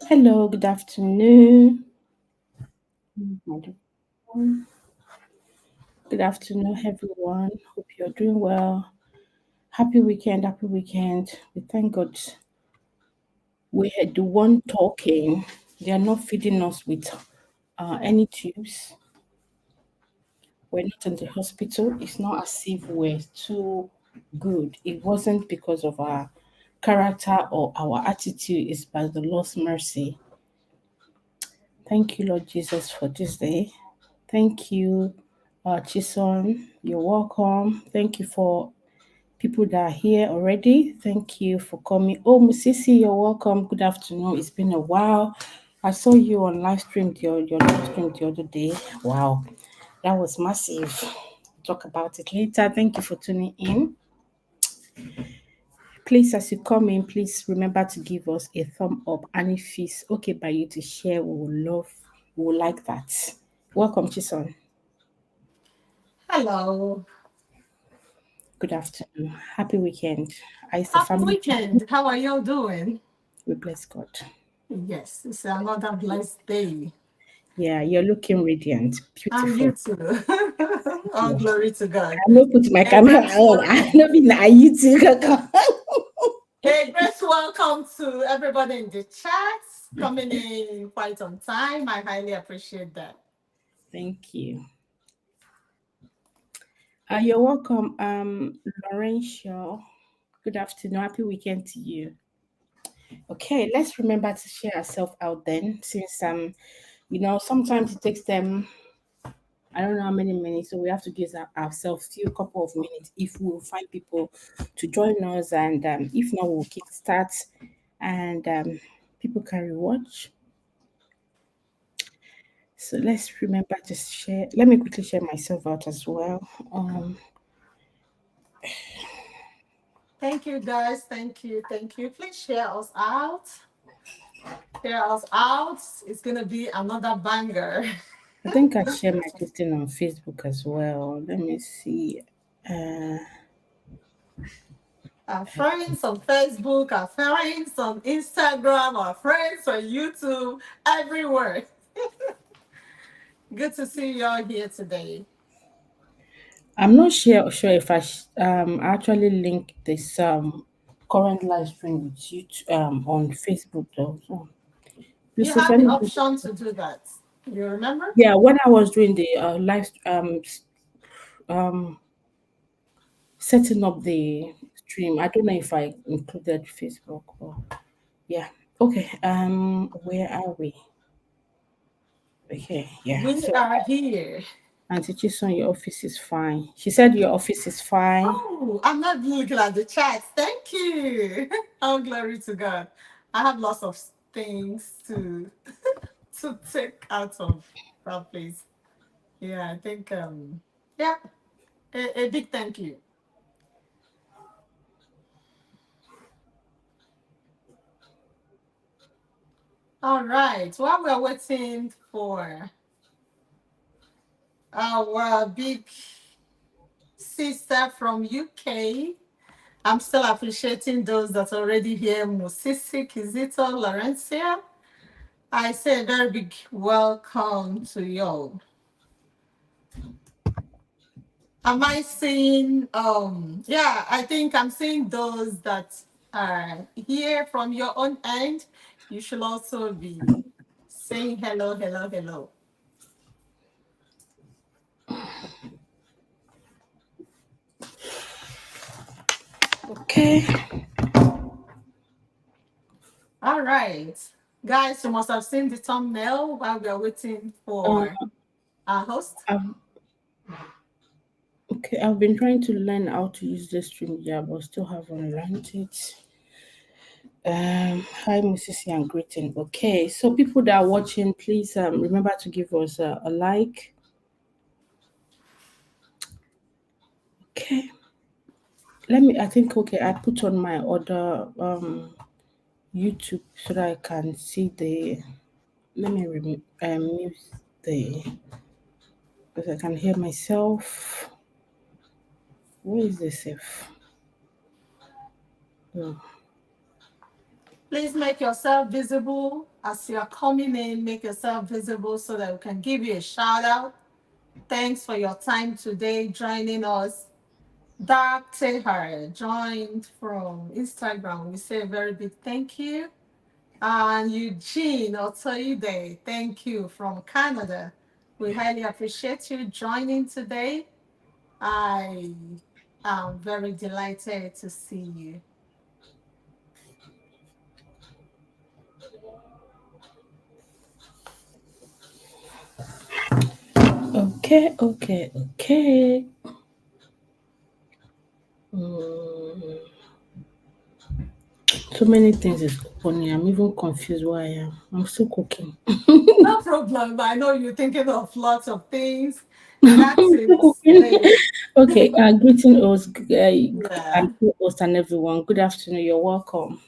Hello, good afternoon. Everyone. Good afternoon, everyone. Hope you're doing well. Happy weekend, happy weekend. We thank God we had the one talking. They are not feeding us with any tubes. We're not in the hospital. It's not as if we're too good. It wasn't because of our character or our attitude. It's by the Lord's mercy. Thank you, Lord Jesus, for this day. Thank you, Chison. You're welcome. Thank you for people that are here already. Thank you for coming. Oh, Musisi, you're welcome. Good afternoon. It's been a while. I saw you on live stream your live stream the other day. Wow, that was massive. Talk about it later. Thank you for tuning in. Please, as you come in, please remember to give us a thumb up. And if it's okay by you to share, we will like that. Welcome, Chison. Hello. Good afternoon. Happy weekend. Is the Happy family? weekend. How are you doing? We bless God. Yes, it's another blessed day. Yeah, you're looking radiant, And you beautiful. too. All Yeah. glory to God. I know put my Hey, camera Grace, on. I welcome. know be na you too. Hey, Grace, welcome to everybody in the chat. Coming in quite on time. I highly appreciate that. Thank you. You're welcome, Laurentia. Good afternoon. Happy weekend to you. Okay, let's remember to share ourselves out then, since sometimes it takes them I don't know how many minutes, so we have to give ourselves few couple of minutes if we'll find people to join us, and if not, we'll kick start, and people can rewatch. So let's remember to share. Let me quickly share myself out as well. Thank you, guys. Thank you. Thank you. Please share us out. Share us out. It's going to be another banger. I think I share my this thing on Facebook as well. Let me see. Uh, Our friends on Facebook, our friends on Instagram, our friends on YouTube, everywhere. Good to see you all here today. I'm not sure if actually link this current live stream with you on Facebook though. So You Yusuf, have the any option to do that. You remember? yeah, when I was doing the um setting up the stream, I don't know if I included Facebook or yeah. Okay, where are we? Okay, yeah. We So are here. Auntie Chison, your office is fine. She said your office is fine. Oh, I'm not looking at the chat. Thank you. Oh, glory to God. I have lots of things to take out of that place. Yeah, I think yeah, a big thank you. All right. While we're waiting for our big sister from UK, I'm still appreciating those that are already here. Musisi, Kizito, Laurencia. I say a very big welcome to you. Am I seeing yeah, I think I'm seeing those that are here from your own end. You should also be saying hello, hello, hello. Okay. All right. Guys, you must have seen the thumbnail while we are waiting Um, for our host. I've, okay, I've been trying to learn how to use the stream, yeah, but still haven't learned it. Hi, Mrs. and greeting. Okay, so people that are watching, please remember to give us a like. Okay, I think, okay, I put on my other YouTube so that I can see let me mute the, because I can hear myself. Where is the safe? Oh, Please make yourself visible. As you're coming in, make yourself visible so that we can give you a shout out. Thanks for your time today joining us. Dark Tehar joined from Instagram. We say a very big thank you. And Eugene Otoide, thank you from Canada. We highly appreciate you joining today. I am very delighted to see you. Okay, okay, okay. Mm, so many things is funny. I'm even confused where I am. I'm still cooking. No problem. I know you're thinking of lots of things. That Still is cooking. the Okay, greeting host yeah. and host and everyone. Good afternoon. You're welcome.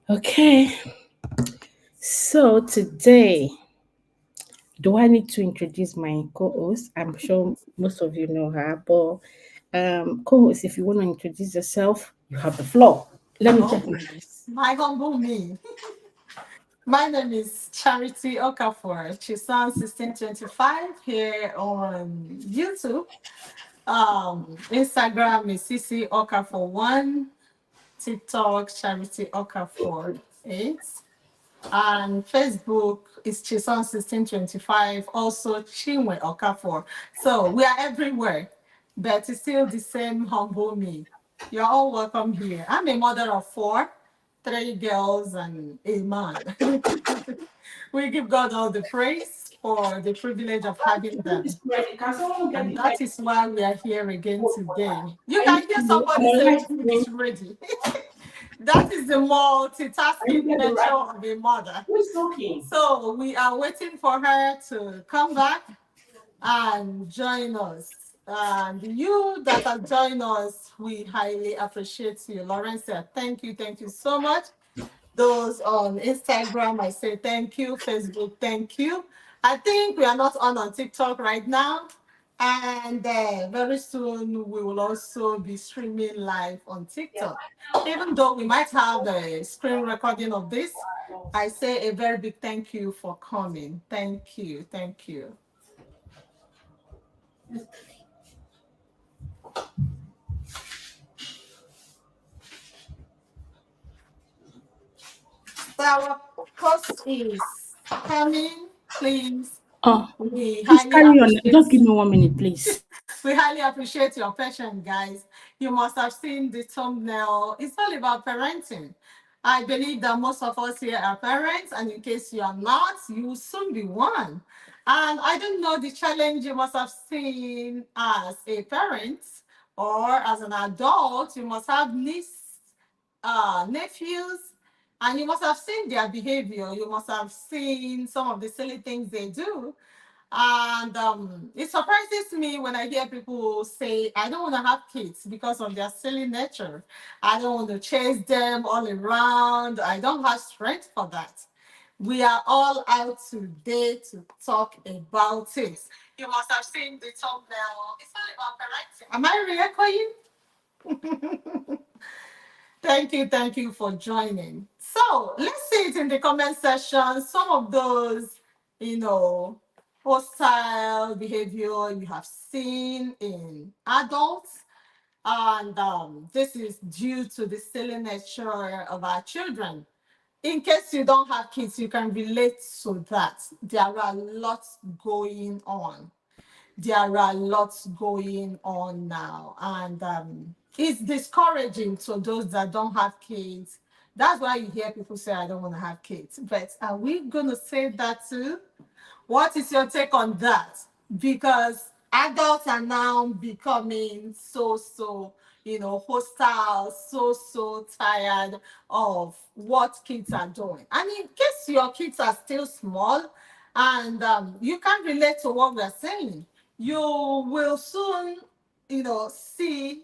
Okay, so today, do I need to introduce my co-host? I'm sure most of you know her, but co-host, if you want to introduce yourself, you have the floor. Let me check Oh, my eyes. my humble me. My name is Charity Okafor, Chisan 1625 here on YouTube. Instagram is CC Okafor1, TikTok Charity Okafor8. And Facebook is Chison 1625, also Chinwe Okafor. So we are everywhere, but it's still the same humble me. You're all welcome here. I'm a mother of four, three girls and a man. We give God all the praise for the privilege of having them. Can someone get And the that ice is why we are here again water? today. You I need can hear to somebody the say ice food cream. is ready. That is the I need multitasking get the nature right. of a mother. Who is talking? So we are waiting for her to come back and join us. And you that have joined us, we highly appreciate you. Laurencia, thank you so much. Those on Instagram, I say thank you. Facebook, thank you. I think we are not on TikTok right now. And very soon we will also be streaming live on TikTok. Even though we might have a screen recording of this, I say a very big thank you for coming. Thank you. Thank you. So our post is coming. Please, Oh, we please highly carry on. appreciate Just give me 1 minute, please. we highly appreciate your passion, guys. You must have seen the thumbnail. It's all about parenting. I believe that most of us here are parents, and in case you are not, you will soon be one. And I don't know the challenge you must have seen as a parent or as an adult. You must have nieces, nephews, and you must have seen their behavior. You must have seen some of the silly things they do. And it surprises me when I hear people say, I don't want to have kids because of their silly nature. I don't want to chase them all around. I don't have strength for that. We are all out today to talk about it. You must have seen the thumbnail. It's all about parenting. Am I re-echoing? Thank you for joining. So let's see it in the comment section. Some of those, you know, hostile behavior you have seen in adults. And this is due to the silly nature of our children. In case you don't have kids, you can relate to that. There are lots going on. There are lots going on now, and it's discouraging to those that don't have kids. That's why you hear people say, I don't want to have kids. But are we going to say that too? What is your take on that? Because adults are now becoming hostile, so tired of what kids are doing. And in case your kids are still small and you can relate to what we're saying, you will soon, see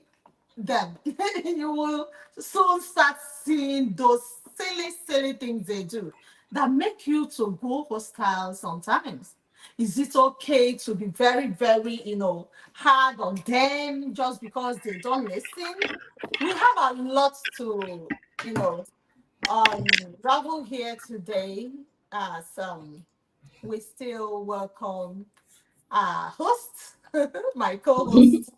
them. You will soon start seeing those silly things they do that make you to go hostile sometimes. Is it okay to be very, hard on them just because they don't listen? We have a lot to, you know, Ravel here today. Some we still welcome our host, my co-host.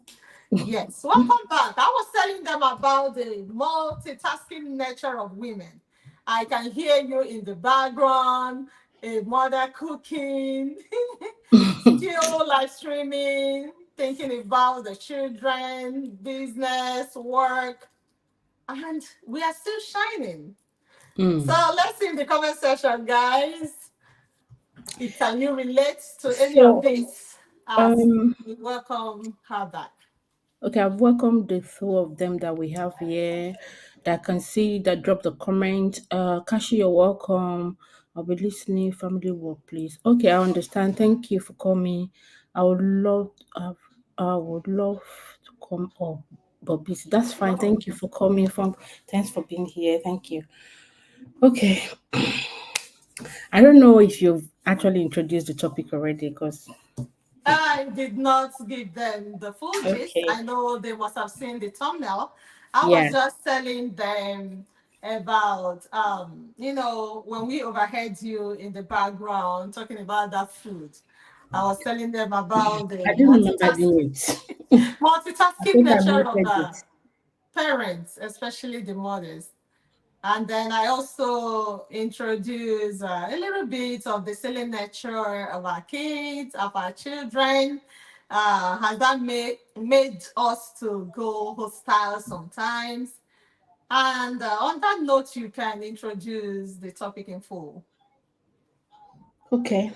Yes, welcome back. I was telling them about the multitasking nature of women. I can hear you in the background, a mother cooking, still live streaming, thinking about the children, business, work, and we are still shining. So Mm. let's see in the comment section, guys. Can you relate to any of So, this? As um, we welcome her back. okay, I've welcomed the two of them that we have here that can see that drop the comment. Kashi, you're welcome. I'll be listening. Family work, please. Okay, I understand. Thank you for coming. I would love, uh, I would love to come up, but busy. That's fine. Thank you for coming. Thanks for being here. Thank you. Okay, I don't know if you've actually introduced the topic already, because I did not give them the full gist. okay, I know they must have seen the thumbnail. I yeah. was just telling them about, when we overheard you in the background talking about that food. I was telling them about I the didn't remember doing it. I multitasking think I nature of muted it. parents, especially the mothers. And then I also introduce a little bit of the silly nature of our kids, of our children. Has that made us to go hostile sometimes? And on that note, you can introduce the topic in full. Okay.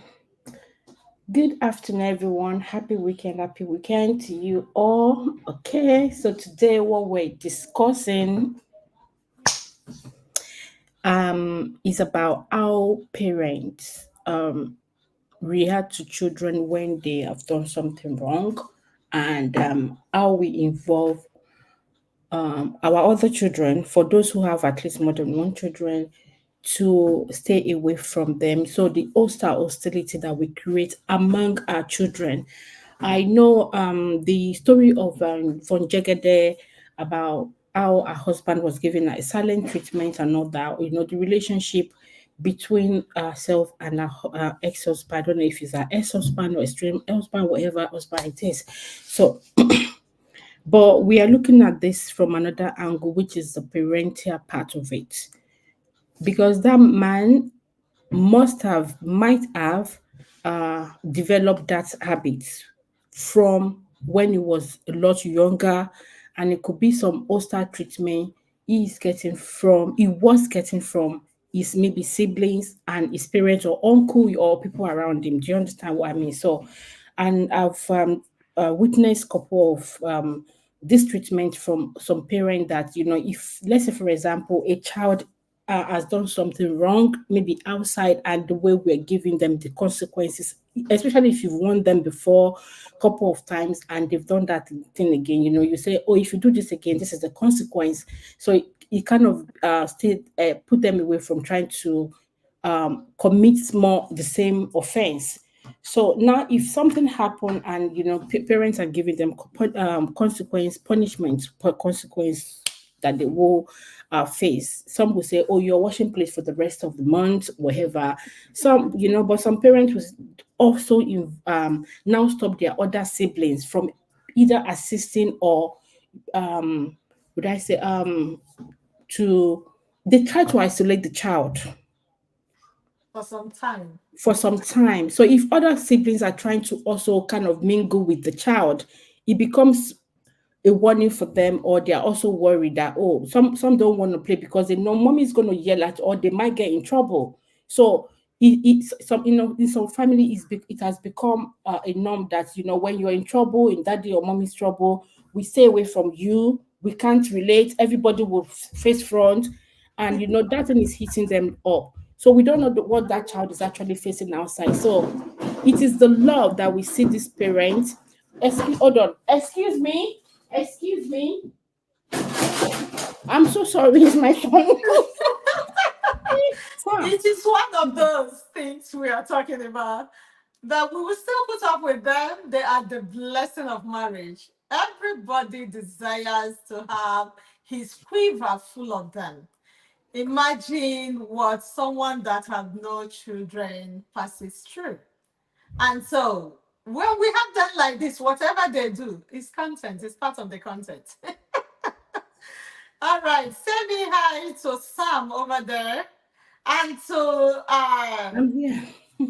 Good afternoon, everyone. Happy weekend. Happy weekend to you all. Okay. So today, what we're discussing is about how parents react to children when they have done something wrong, and how we involve our other children, for those who have at least more than one children, to stay away from them. So the hostility that we create among our children. I know the story of Von Jegede, about how her husband was given a silent treatment and all that. You know, the relationship between herself and her ex-husband. I don't know if it's her ex-husband or extreme husband, whatever husband it is. So, but we are looking at this from another angle, which is the parental part of it, because that man might have developed that habit from when he was a lot younger, and it could be some hostile treatment he was getting from his maybe siblings and his parents or uncle or people around him. Do you understand what I mean? So, and I've witnessed couple of this treatment from some parent, that, if, let's say for example, a child has done something wrong, maybe outside, and the way we're giving them the consequences, especially if you've warned them before a couple of times and they've done that thing again, you say, oh, if you do this again, this is the consequence. So it kind of still put them away from trying to commit more the same offense. So now, if something happened and parents are giving them consequence, punishment per consequence that they will face. Some will say, "Oh, you're washing plates for the rest of the month, whatever." But some parents will also now stop their other siblings from either assisting or would I say to they try to isolate the child For some time. for some time. So if other siblings are trying to also kind of mingle with the child, it becomes a warning for them, or they're also worried that, oh, some don't want to play because they know mommy is going to yell at, or they might get in trouble. So it's some, in some family it has become a norm that, when you're in trouble, in daddy or mommy's trouble, we stay away from you, we can't relate, everybody will face front, and that thing is hitting them up. So we don't know what that child is actually facing outside. So it is the love that we see this parent. Hold on. Excuse me. Excuse me. I'm so sorry. It's my phone. Sam. It is one of those things we are talking about that we will still put up with them. They are the blessing of marriage. Everybody desires to have his quiver full of them. Imagine what someone that have no children passes through. And so when we have done like this, whatever they do is content, it's part of the content. All right, say me hi to Sam over there and to I'm here.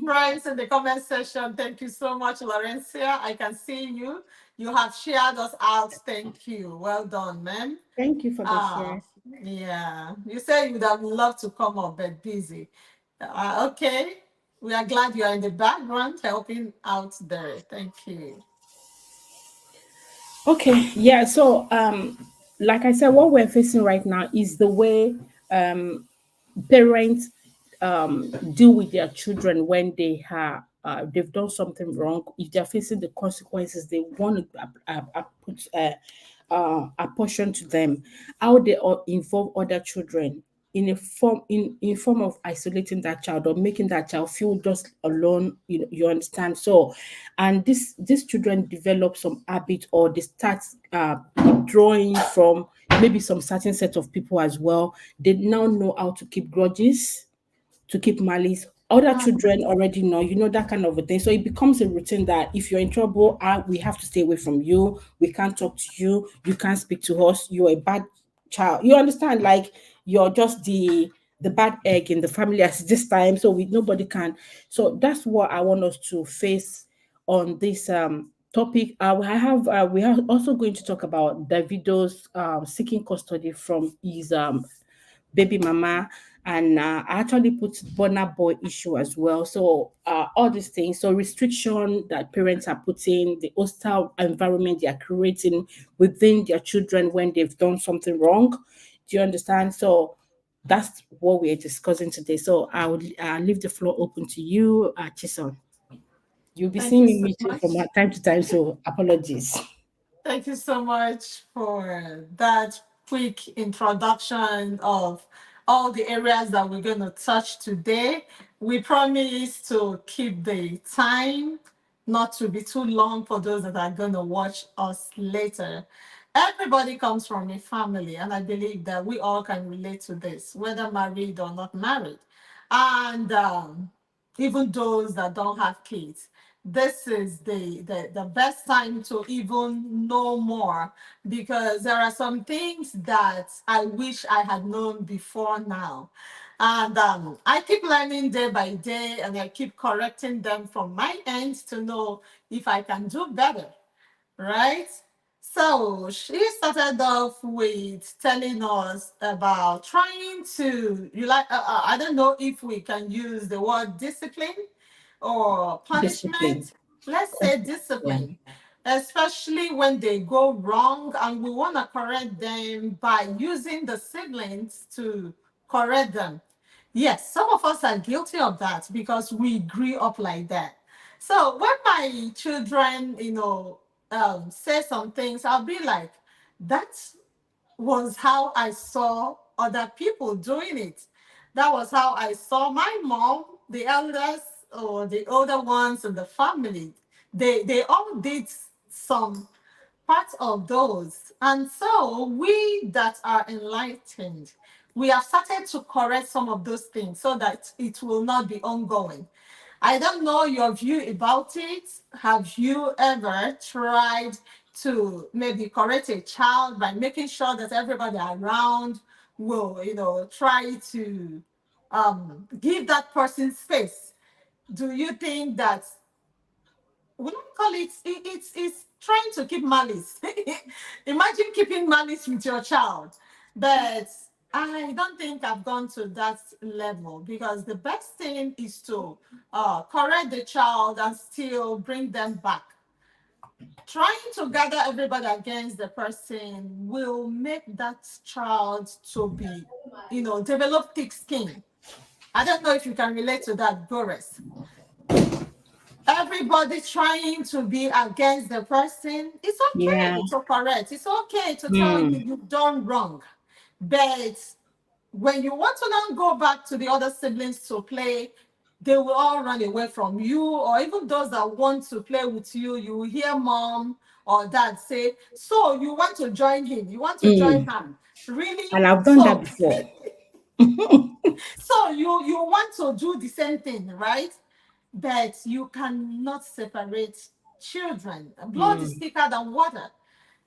friends in the comment section. Thank you so much, Laurencia. I can see you. You have shared us out. Thank you. Well done, man. Thank you for the Ah, share. yeah. You said you would have loved to come up, but busy. Okay. We are glad you are in the background helping out there. Thank you. Okay, yeah. So, like I said, what we're facing right now is the way parents deal with their children when they've done something wrong. If they're facing the consequences, they want to put apportion to them. How they involve other children in form of isolating that child or making that child feel just alone. You understand. So, and these children develop some habit, or they start withdrawing from maybe some certain set of people as well. They now know how to keep grudges, to keep malice. Other children already know, that kind of a thing. So it becomes a routine that if you're in trouble, we have to stay away from you. We can't talk to you. You can't speak to us. You're a bad child. You understand? Like you're just the bad egg in the family at this time. So nobody can. So that's what I want us to face on this topic. We are also going to talk about Davido's seeking custody from his baby mama, and I actually put burner boy issue as well. So all these things, so restriction that parents are putting, the hostile environment they are creating within their children when they've done something wrong. Do you understand? So that's what we're discussing today. So I would leave the floor open to you, Chison. You'll be Thank seeing you me so muted from much. time to time, so apologies. Thank you so much for that quick introduction of all the areas that we're going to touch today. We promise to keep the time not to be too long for those that are going to watch us later. Everybody comes from a family, and I believe that we all can relate to this, whether married or not married. And even those that don't have kids, this is the best time to even know more, because there are some things that I wish I had known before now. And I keep learning day by day, and I keep correcting them from my end to know if I can do better, right? So she started off with telling us about trying to, I don't know if we can use the word discipline or Discipline. punishment. Let's say Yeah. discipline, especially when they go wrong, and we want to correct them by using the siblings to correct them. Yes, some of us are guilty of that because we grew up like that. So when my children, say some things, I'll be like, that was how I saw other people doing it. That was how I saw my mom, the elders or the older ones in the family. They all did some part of those. And so we that are enlightened, we have started to correct some of those things so that it will not be ongoing. I don't know your view about it. Have you ever tried to maybe correct a child by making sure that everybody around will, try to give that person space? Do you think that we don't call it's trying to keep malice? Imagine keeping malice with your child. But I don't think I've gone to that level, because the best thing is to correct the child and still bring them back. Trying to gather everybody against the person will make that child to be, develop thick skin. I don't know if you can relate to that, Boris. Everybody trying to be against the person. It's Yeah. okay to correct. It's okay to tell you Hmm. you've done wrong. But when you want to now go back to the other siblings to play, they will all run away from you. Or even those that want to play with you, you will hear mom or dad say, so you want to join him, you want to join Mm. her. Really? And I've done that So before. So you want to do the same thing, right? But you cannot separate children. Blood is Mm, thicker than water.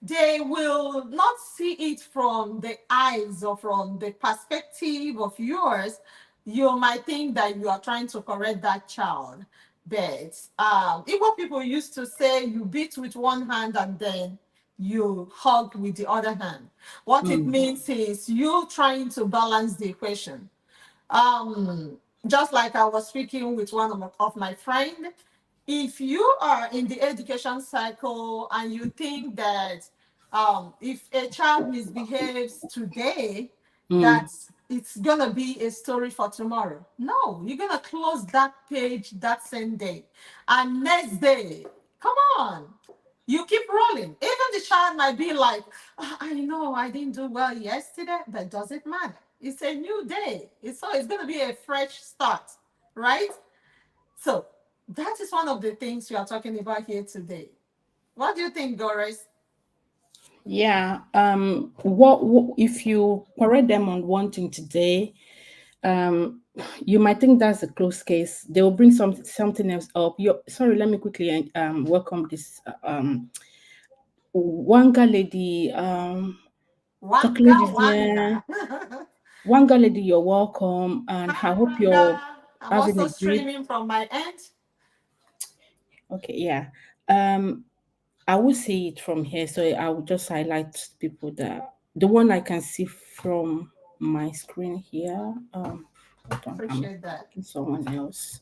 They will not see it from the eyes or from the perspective of yours. You might think that you are trying to correct that child. But Igbo people used to say you beat with one hand and then you hug with the other hand. What it mm, means is you trying to balance the equation. um just like I was speaking with one of my friend, if you are in the education cycle and you think that if a child misbehaves today, that mm. it's gonna be a story for tomorrow. No, you're gonna close that page that same day, and next day, come on, you keep rolling. Even the child might be like, "Ah, I know I didn't do well yesterday, but does it matter? It's a new day. It's going to be a fresh start, right?" So that is one of the things we are talking about here today. What do you think, Doris? Yeah. What if you correct them on one thing today? Um, you might think that's a close case. They will bring something else up. You sorry. Let me quickly welcome this Wanga lady. Wanga, Chocolate wanga. Vivian. Wanga lady, you're welcome, and I Hi, hope you're Wanga. I'm having also a great. streaming from my end. Okay, yeah. Um, I will see it from here, so I will just highlight people that the one I can see from my screen here. Hold on, I'm Appreciate that. picking someone else.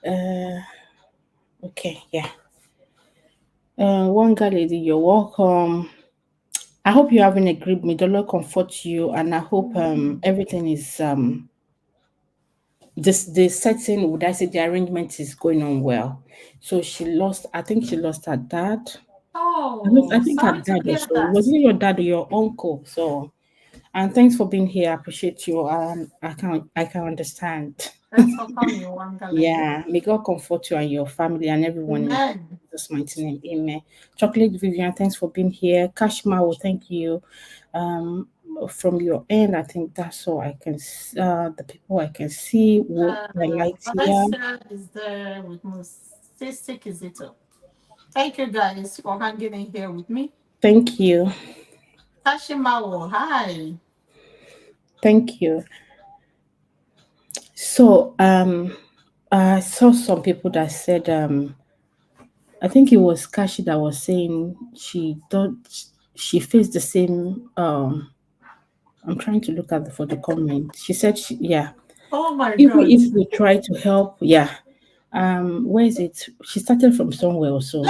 Uh, okay, yeah. One girl lady, you're welcome. I hope you're having a great meal. The Lord comfort you, and I hope everything is this the setting. Would I say the arrangement is going on well? So she lost. I think she lost her dad. I Oh, think her sorry to dad hear also. that. Was it your dad or your uncle? So, and thanks for being here. I appreciate you. I can understand. Thanks for coming, Wanga lady. Yeah. May God comfort you and your family and everyone in Amen. Jesus' mighty name. Amen. Chocolate Vivian, thanks for being here. Kashma, well, thank you. Um, from your end, I think that's all I can. The people I can see will highlight here. Valencia is there with Musistic Kizito. Thank you guys for hanging in here with me. Thank you. Tashimawo, hi. Thank you. So, I saw some people that said, I think it was Kashi that was saying she thought she faced the same. I'm trying to look at for the comment. She said, yeah, Oh my even God. if we try to help, yeah. Where is it? She started from somewhere also.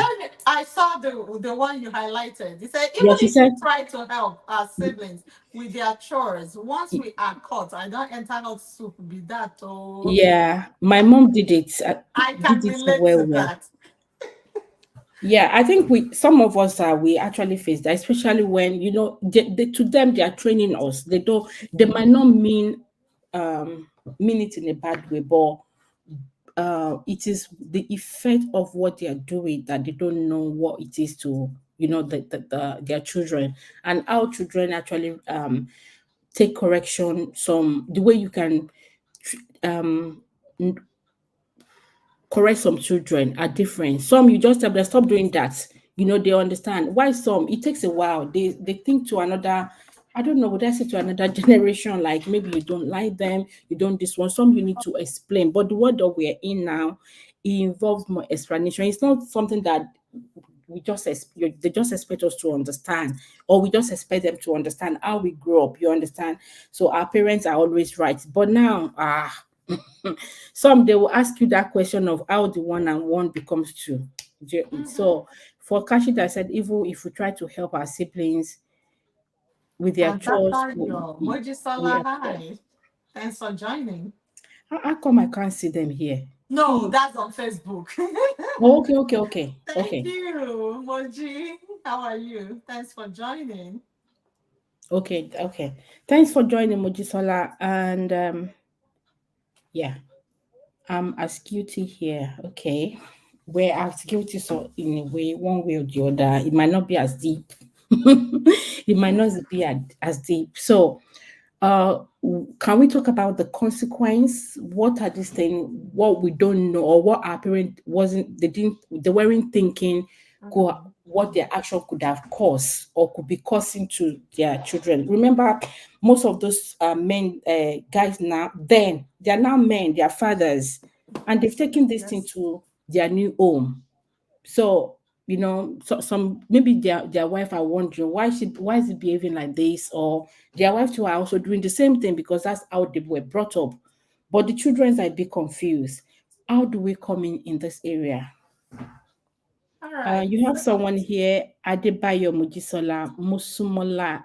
I saw the one you highlighted. He said, Yeah, even she if we said, try to help our siblings with their chores, once we are caught, I don't enter hot soup, be that. Oh, yeah, my mom did it. I Did can it relate well, to well. that. Yeah, I think we some of us are we actually face that, especially when to them they are training us. They might not mean it in a bad way, but it is the effect of what they are doing that they don't know what it is to their children, and how children actually take correction. Some the way you can um correct some children are different. Some you just tell them stop doing that. They understand. Why some it takes a while. They think to another. I don't know. Would I say to another generation? Like maybe you don't like them. You don't this one. Some you need to explain. But the world that we're in now, it involves more explanation. It's not something that they just expect us to understand, or we just expect them to understand how we grow up. You understand? So our parents are always right. But now, some they will ask you that question of how the one and one becomes two. Mhm. So for Kashida, I said, even if we try to help our siblings with their And that's chores, how your we Mojisola, are poor. hi. Thanks for joining. How come I can't see them here? No, Hey. that's on Facebook. Oh, okay, okay, okay, Thank okay, you, Moji. How are you? Thanks for joining. okay, okay. Thanks for joining, Mojisola. And yeah, I'm as guilty here. Okay. We're as guilty, so in a way, one way or the other. It might not be as deep. It might not be as deep. So can we talk about the consequence? What are these things? What we don't know, or what our parent wasn't, they weren't thinking, what their action could have caused or could be causing to their children. Remember, most of those men, guys now, then they are now men, they are fathers, and they've taken this thing Yes. to their new home. So, so some, maybe their wife are wondering why is it behaving like this, or their wife too are also doing the same thing because that's how they were brought up. But the children are a bit confused. How do we come in this area? All right. You have someone here, Adebayo Mujisola Musumola.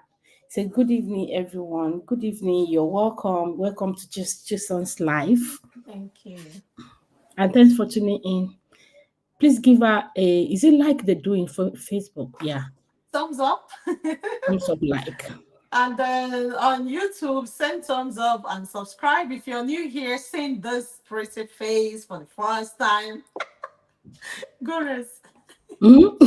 Say good evening, everyone. Good evening. You're welcome. Welcome to Just Jason's live, Thank you. and thanks for tuning in. Please give her a. Is it like they're doing for Facebook? Yeah, Thumbs up. thumbs up, like. And then on YouTube, send thumbs up and subscribe. If you're new here, seeing this pretty face for the first time, goodness. Mhm.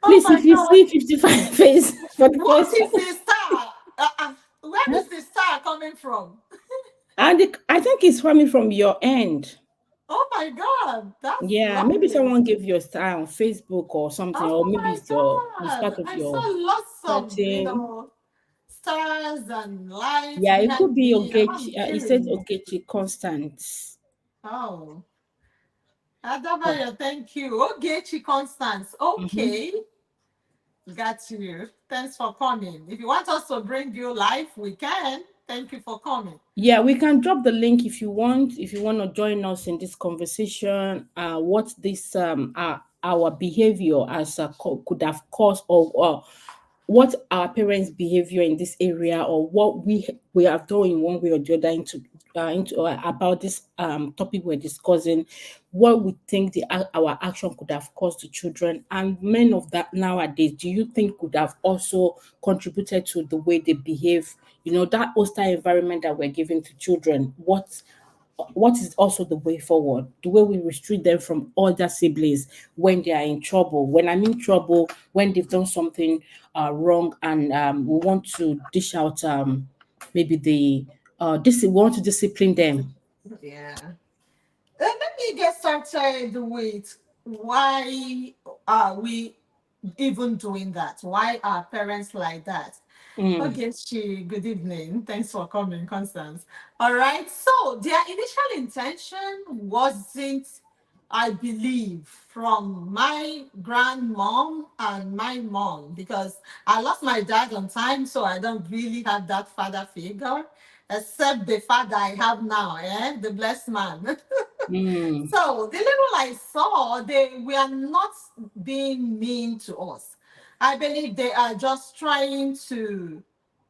Oh Please, my if you God. see 55 face for the What first is time, the star? Where is the star coming from? and I think it's coming from your end. Oh my God. That's Yeah, maybe lovely. someone gave you a star on Facebook or something, or Oh maybe my it's part God. of I saw your lots of, setting. stars and lights Yeah, it could behind be me. And I'm Ogechi. He said curious. Ogechi Constant. Oh, Oh, Adabayo, thank you. Ogechi Constance. mhm. Okay. Got you. Thanks for coming. If you want us to bring you live, we can. Thank you for coming. Yeah, we can drop the link if you want. If you want to join us in this conversation, what this our behavior as could have caused, or what our parents' behavior in this area, or what we have done in one way or the other into about this topic we're discussing, what we think our action could have caused the children, and men of that nowadays, do you think could have also contributed to the way they behave, that hostile environment that we're giving to children? What is also the way forward, the way we restrict them from other siblings when they are in trouble? When I'm in trouble, when they've done something wrong, and we want to dish out, maybe we want to discipline them. Yeah. Let me get started with why are we even doing that? Why are parents like that? Mm, Okay, good evening. Thanks for coming, Constance. All right. So their initial intention wasn't, I believe, from my grandmom and my mom, because I lost my dad on time, so I don't really have that father figure, except the father I have now, the blessed man. mm, So the little I saw, they were not being mean to us. I believe they are just trying to,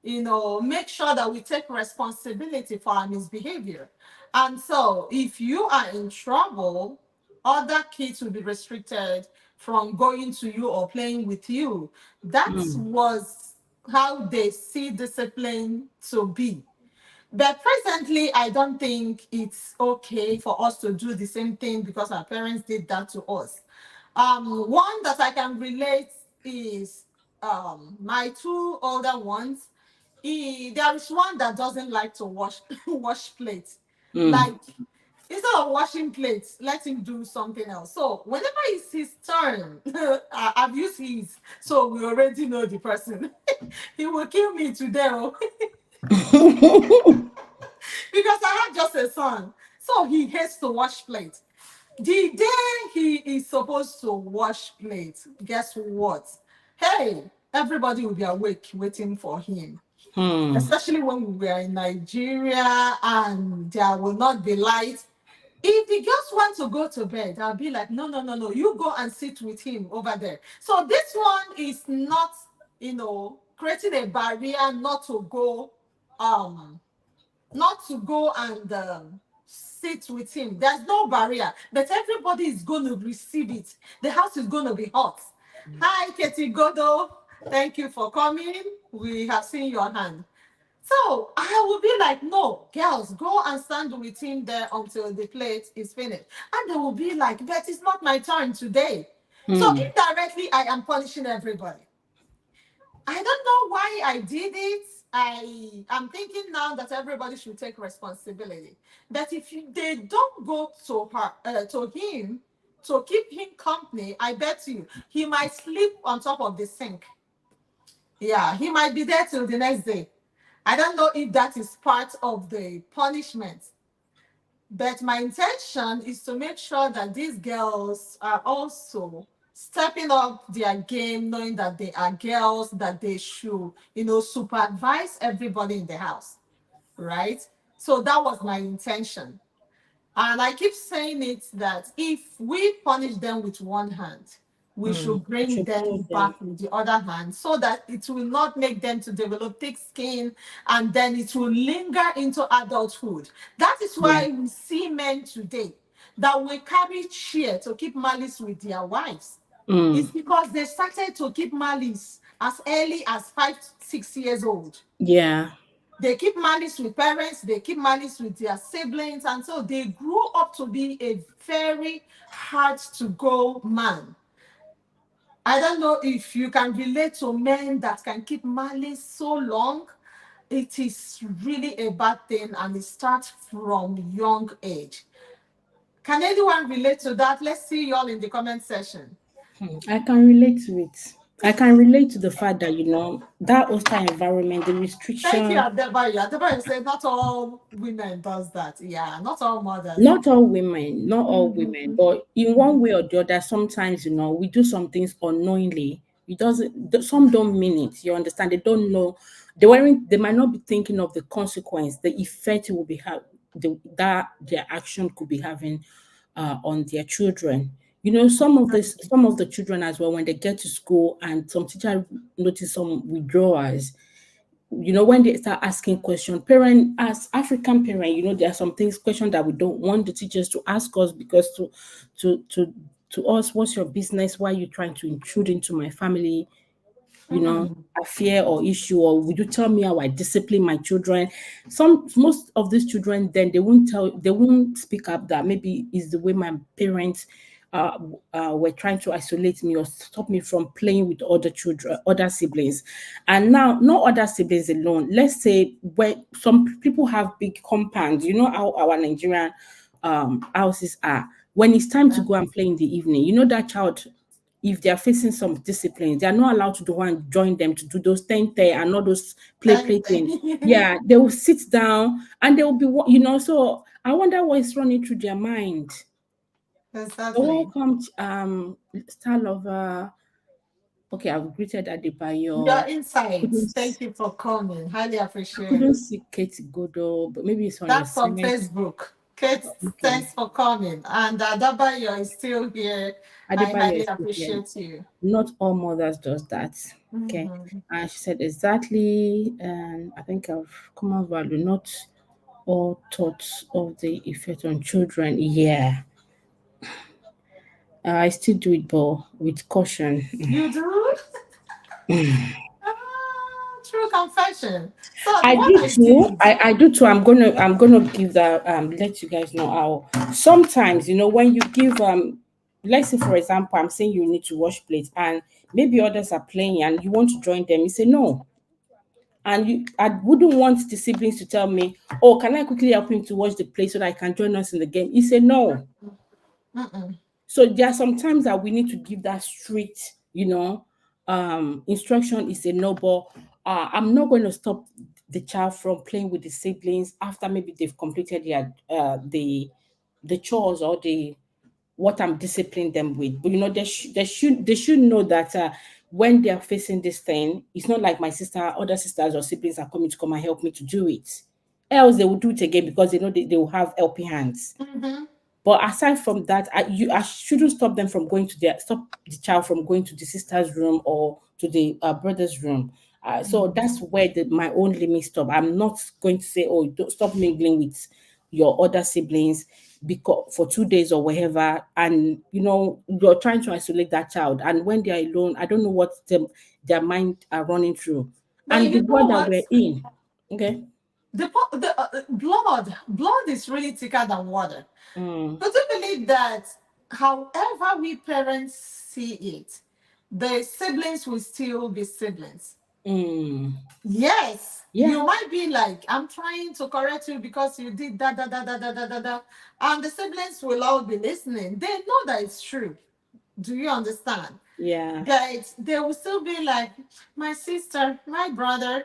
make sure that we take responsibility for our misbehavior. And so if you are in trouble, other kids will be restricted from going to you or playing with you. That mm, was how they see discipline to be. But presently, I don't think it's okay for us to do the same thing because our parents did that to us. One that I can relate is my two older ones. There is one that doesn't like to wash wash plates. mm. Like, instead of washing plates, let him do something else. So whenever it's his turn, I've used his, so we already know the person. He will kill me today. Oh. Because I have just a son. So he hates to wash plates. The day he is supposed to wash plates, guess what? Hey, everybody will be awake waiting for him. Hmm. Especially when we were in Nigeria and there will not be light. If the girls want to go to bed, I'll be like, no, no, no, no, you go and sit with him over there. So this one is not, creating a barrier um not to go and sit with him. There's no barrier, but everybody is going to receive it. The house is going to be hot. Hi, Katie Godo. Thank you for coming. We have seen your hand. So I will be like, no, girls, go and stand with him there until the plate is finished. And they will be like, but it's not my turn today. So Hmm. indirectly, I am punishing everybody. I don't know why I did it. I'm thinking now that everybody should take responsibility. That if they don't go to her to him to keep him company, I bet you he might sleep on top of the sink. Yeah, he might be there till the next day. I don't know if that is part of the punishment, but my intention is to make sure that these girls are also stepping up their game, knowing that they are girls, that they should, supervise everybody in the house, right? So that was my intention. And I keep saying it that if we punish them with one hand, we Mm. should bring Should them pull them. back with the other hand so that it will not make them to develop thick skin and then it will linger into adulthood. That is Yeah. why we see men today that will carry chair to keep malice with their wives. Mm. It's because they started to keep malice as early as 5, 6 years old. Yeah. They keep malice with parents, they keep malice with their siblings, and so they grew up to be a very hard to go man. I don't know if you can relate to men that can keep malice so long. It is really a bad thing and it starts from young age. Can anyone relate to that? Let's see y'all in the comment section. I can relate to it. I can relate to the fact that that hostile environment, the Thank you, restriction. Adebayo. Adebayo said not all women does that. Yeah, not all mothers. Not all women, Mhm, but in one mhm, way or the other, sometimes we do some things unknowingly. It doesn't. Some don't mean it. You understand? They don't know. They might not be thinking of the consequence, the effect it will be that their action could be having on their children. Some of the children as well, when they get to school and some teacher notice some withdrawals, when they start asking questions, parent as African parent, there are some things question that we don't want the teachers to ask us, because to us, what's your business? Why are you trying to intrude into my family? mhm, Affair or issue, or would you tell me how I discipline my children? Most of these children, then they won't speak up that maybe is the way my parents uh, were trying to isolate me or stop me from playing with other children, other siblings. And now, not other siblings alone. Let's say where some people have big compounds, how our Nigerian houses are. When it's time to go and play in the evening, that child, if they are facing some discipline, they are not allowed to go and join them to do those 10 and all those play thing. mhm. Yeah, they will sit down and they will be, so I wonder what is running through their mind. You're Exactly. welcome, Star Lover. Okay, I've greeted Your Adebayo. insights. Couldn't Thank you for coming. Highly I appreciate. couldn't see Kate Godo, but maybe it's on your That's from side. Facebook. Kate, Okay. thanks for coming. And Adabayo is still here. I Adebayo highly is here. appreciate you. Not all mothers does that. Okay. Mhm. And she said exactly, and I think of common value, not all thoughts of the effect on children. Yeah. I still do it, but with caution. You do? True confession. So the I one do I too. did. I do too. I'm gonna give that let you guys know how sometimes, when you give let's say for example, I'm saying you need to wash plates and maybe others are playing and you want to join them, you say no. And I wouldn't want the siblings to tell me, oh, can I quickly help him to watch the play so that I can join us in the game? He said no. Mm-mm. So there are some times that we need to give that strict, instruction is a no, but I'm not going to stop the child from playing with the siblings after maybe they've completed the chores or the what I'm disciplining them with. But they should know that when they are facing this thing, it's not like my sister, other sisters or siblings are coming to come and help me to do it. Else they will do it again because they know they will have helping hands. Mhm. But aside from that, I shouldn't stop the child from going to the sister's room or to the brother's room. So that's where my own limit stop. I'm not going to say, oh, don't stop mingling with your other siblings because for 2 days or whatever, and you're trying to isolate that child. And when they're alone, I don't know what their mind are running through, But and the you know world that what? we're in. Okay. Blood is really thicker than water. Mm, But I believe that however we parents see it, the siblings will still be siblings. Mm. Yes, Yeah. you might be like, I'm trying to correct you because you did da da da da da da da da. And the siblings will all be listening. They know that it's true. Do you understand? Yeah. But they will still be like, my sister, my brother,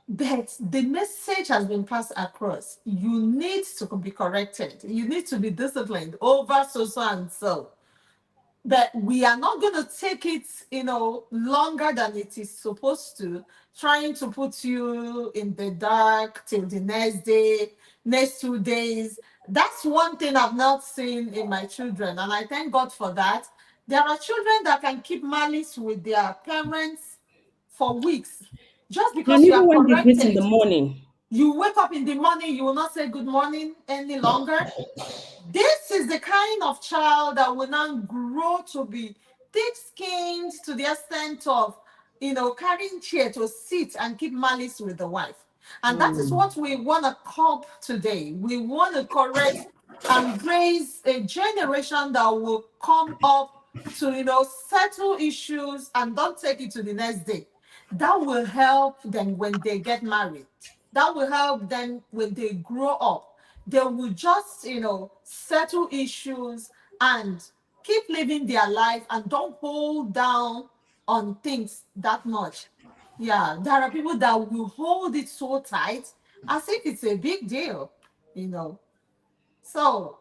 but the message has been passed across. You need to be corrected. You need to be disciplined over so so and so. But we are not going to take it, longer than it is supposed to, trying to put you in the dark till the next day, next 2 days. That's one thing I've not seen in my children, and I thank God for that. There are children that can keep malice with their parents for weeks just And because you even have when they greet in the corrected. morning. You wake up in the morning, you will not say good morning any longer. This is the kind of child that will now grow to be thick-skinned to the extent of, carrying chair to sit and keep malice with the wife. And that is Mm. what we want to curb today. We want to correct and raise a generation that will come up to, settle issues and don't take it to the next day. That will help them when they get married. That will help them when they grow up. They will just, settle issues and keep living their life and don't hold down on things that much. Yeah, there are people that will hold it so tight as if it's a big deal, you know. So,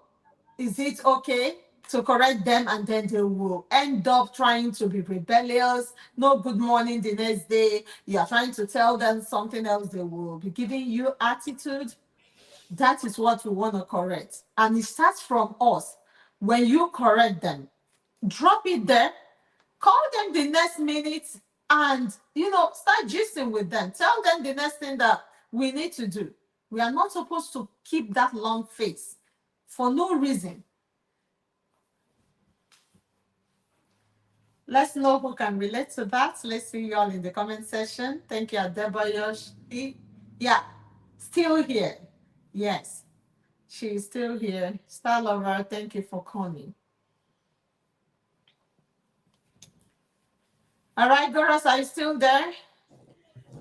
is it okay to correct them and then they will end up trying to be rebellious? No good morning the next day. You are trying to tell them something else, they will be giving you attitude. That is what we want to correct. And it starts from us. When you correct them, drop it there, call them the next minute, and start gisting with them. Tell them the next thing that we need to do. We are not supposed to keep that long face for no reason. Let's know who can relate to that. Let's see you all in the comment section. Thank you, Adebayosh. Yeah, still here. Yes, she's still here. Star Lover, thank you for calling. All right, Doris, are you still there?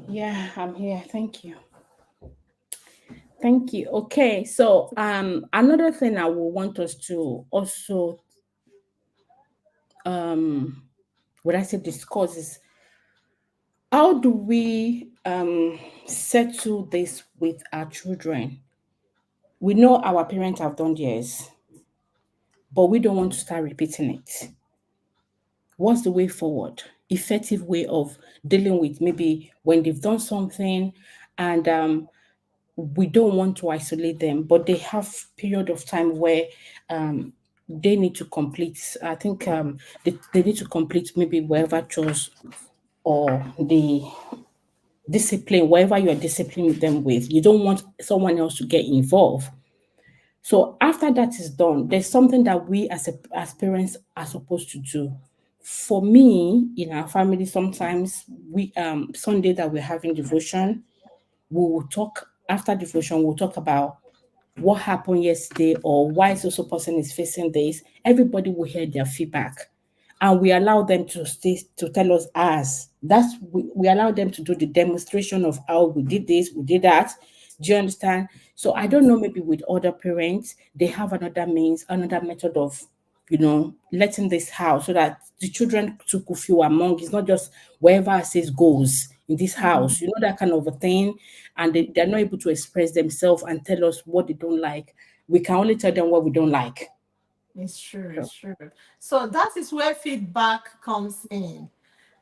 Yeah, I'm here. Thank you. Thank you. Okay, so another thing I will want us to also what I say discuss is how do we settle this with our children? We know our parents have done theirs, but we don't want to start repeating it. What's the way forward? Effective way of dealing with maybe when they've done something and we don't want to isolate them, but they have period of time where they need to complete. I think they need to complete maybe wherever chores or the discipline, wherever you are disciplining them with. You don't want someone else to get involved. So after that is done, there's something that we as parents are supposed to do. For me, in our family, sometimes we Sunday that we're having devotion, we will talk after devotion, we'll talk about what happened yesterday or why so person is facing this. Everybody will hear their feedback. And we allow them to stay to tell us as that's we allow them to do the demonstration of how we did this, we did that. Do you understand? So I don't know, maybe with other parents, they have another means, another method of letting this house so that the children too could feel among. It's not just wherever I says goes in this house, that kind of a thing. And they're not able to express themselves and tell us what they don't like. We can only tell them what we don't like. It's true, So, it's true. So that is where feedback comes in.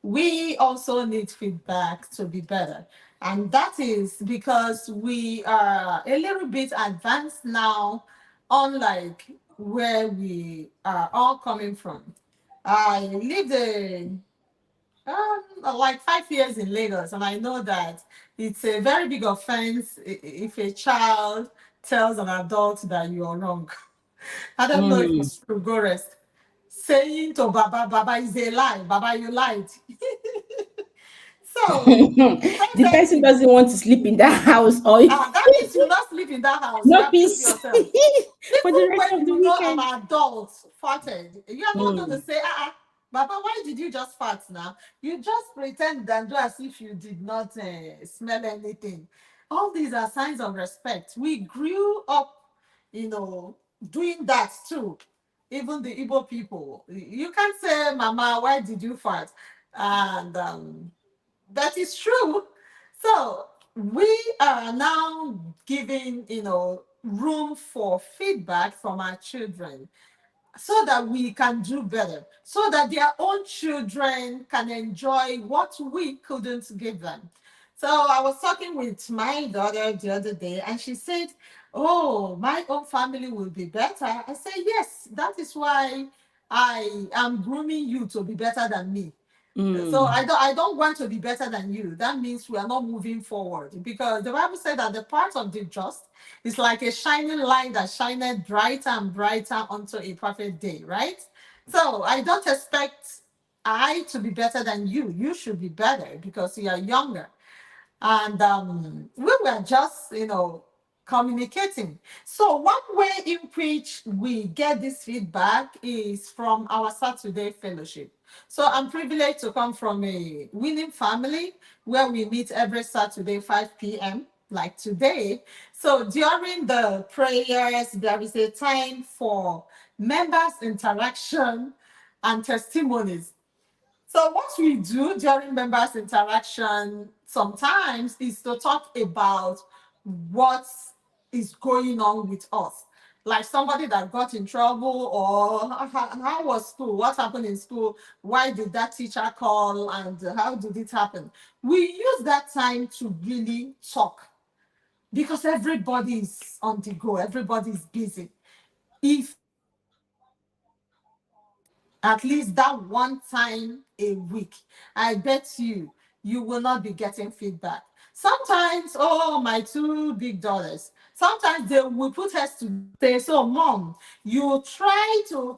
We also need feedback to be better. And that is because we are a little bit advanced now, unlike where we are all coming from. I lived like 5 years in Lagos, and I know that it's a very big offense if a child tells an adult that you are wrong. I don't know if mm. it's true. Go rest. Saying to Baba, Baba is a lie. Baba, you lied. So The person presently, doesn't want to sleep in that house or that means you will not sleep in that house. You no have killed peace yourself. for the Even rest when of the you know weekend. an adult farted, you are not going to Mm. say, Baba, why did you just fart now? You just pretend and do as if you did not smell anything. All these are signs of respect. We grew up, you know, doing that too. Even the Igbo people. You can't say, Mama, why did you fart? And that is true. So we are now giving, room for feedback from our children so that we can do better, so that their own children can enjoy what we couldn't give them. So I was talking with my daughter the other day, and she said, "Oh, my own family will be better." I said, "Yes, that is why I am grooming you to be better than me." So Mm, I don't want to be better than you. That means we are not moving forward, because the Bible said that the path of the just is like a shining light that shineth brighter and brighter unto a perfect day, right? So I don't expect I to be better than you. You should be better because you are younger. And we were just, communicating. So one way in which we get this feedback is from our Saturday fellowship. So I'm privileged to come from a winning family where we meet every Saturday 5 p.m. like today. So during the prayers, there is a time for members interaction and testimonies. So what we do during members interaction sometimes is to talk about what is going on with us. Like somebody that got in trouble, or how was school? What happened in school? Why did that teacher call? And how did it happen? We use that time to really talk, because everybody is on the go, everybody is busy. If at least that one time a week, I bet you will not be getting feedback. Sometimes, oh, my two big daughters, sometimes they will put us to say, so mom, you try to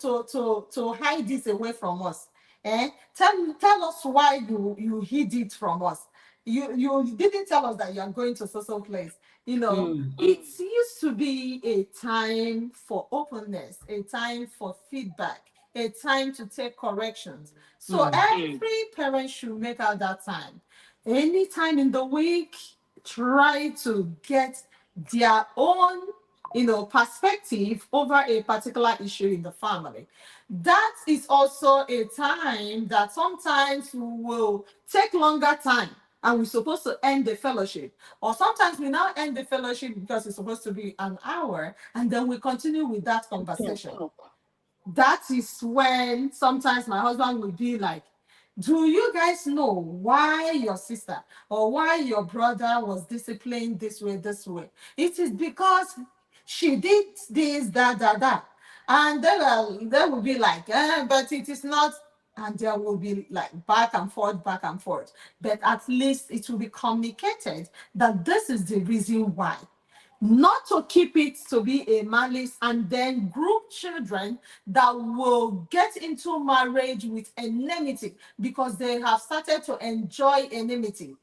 hide this away from us. Tell us why you hid it from us. You didn't tell us that you are going to so place. mm, It used to be a time for openness, a time for feedback, a time to take corrections. So mm. every parent should make out that time. Anytime in the week, try to get their own, perspective over a particular issue in the family. That is also a time that sometimes we will take longer time, and we're supposed to end the fellowship. Or sometimes we now end the fellowship because it's supposed to be an hour, and then we continue with that conversation. Talk. That is when sometimes my husband will be like, do you guys know why your sister or why your brother was disciplined this way, this way? It is because she did this, that, that, that. And they will be like, but it is not. And there will be like back and forth, back and forth. But at least it will be communicated that this is the reason why, not to keep it to be a malice and then group children that will get into marriage with enmity because they have started to enjoy enmity.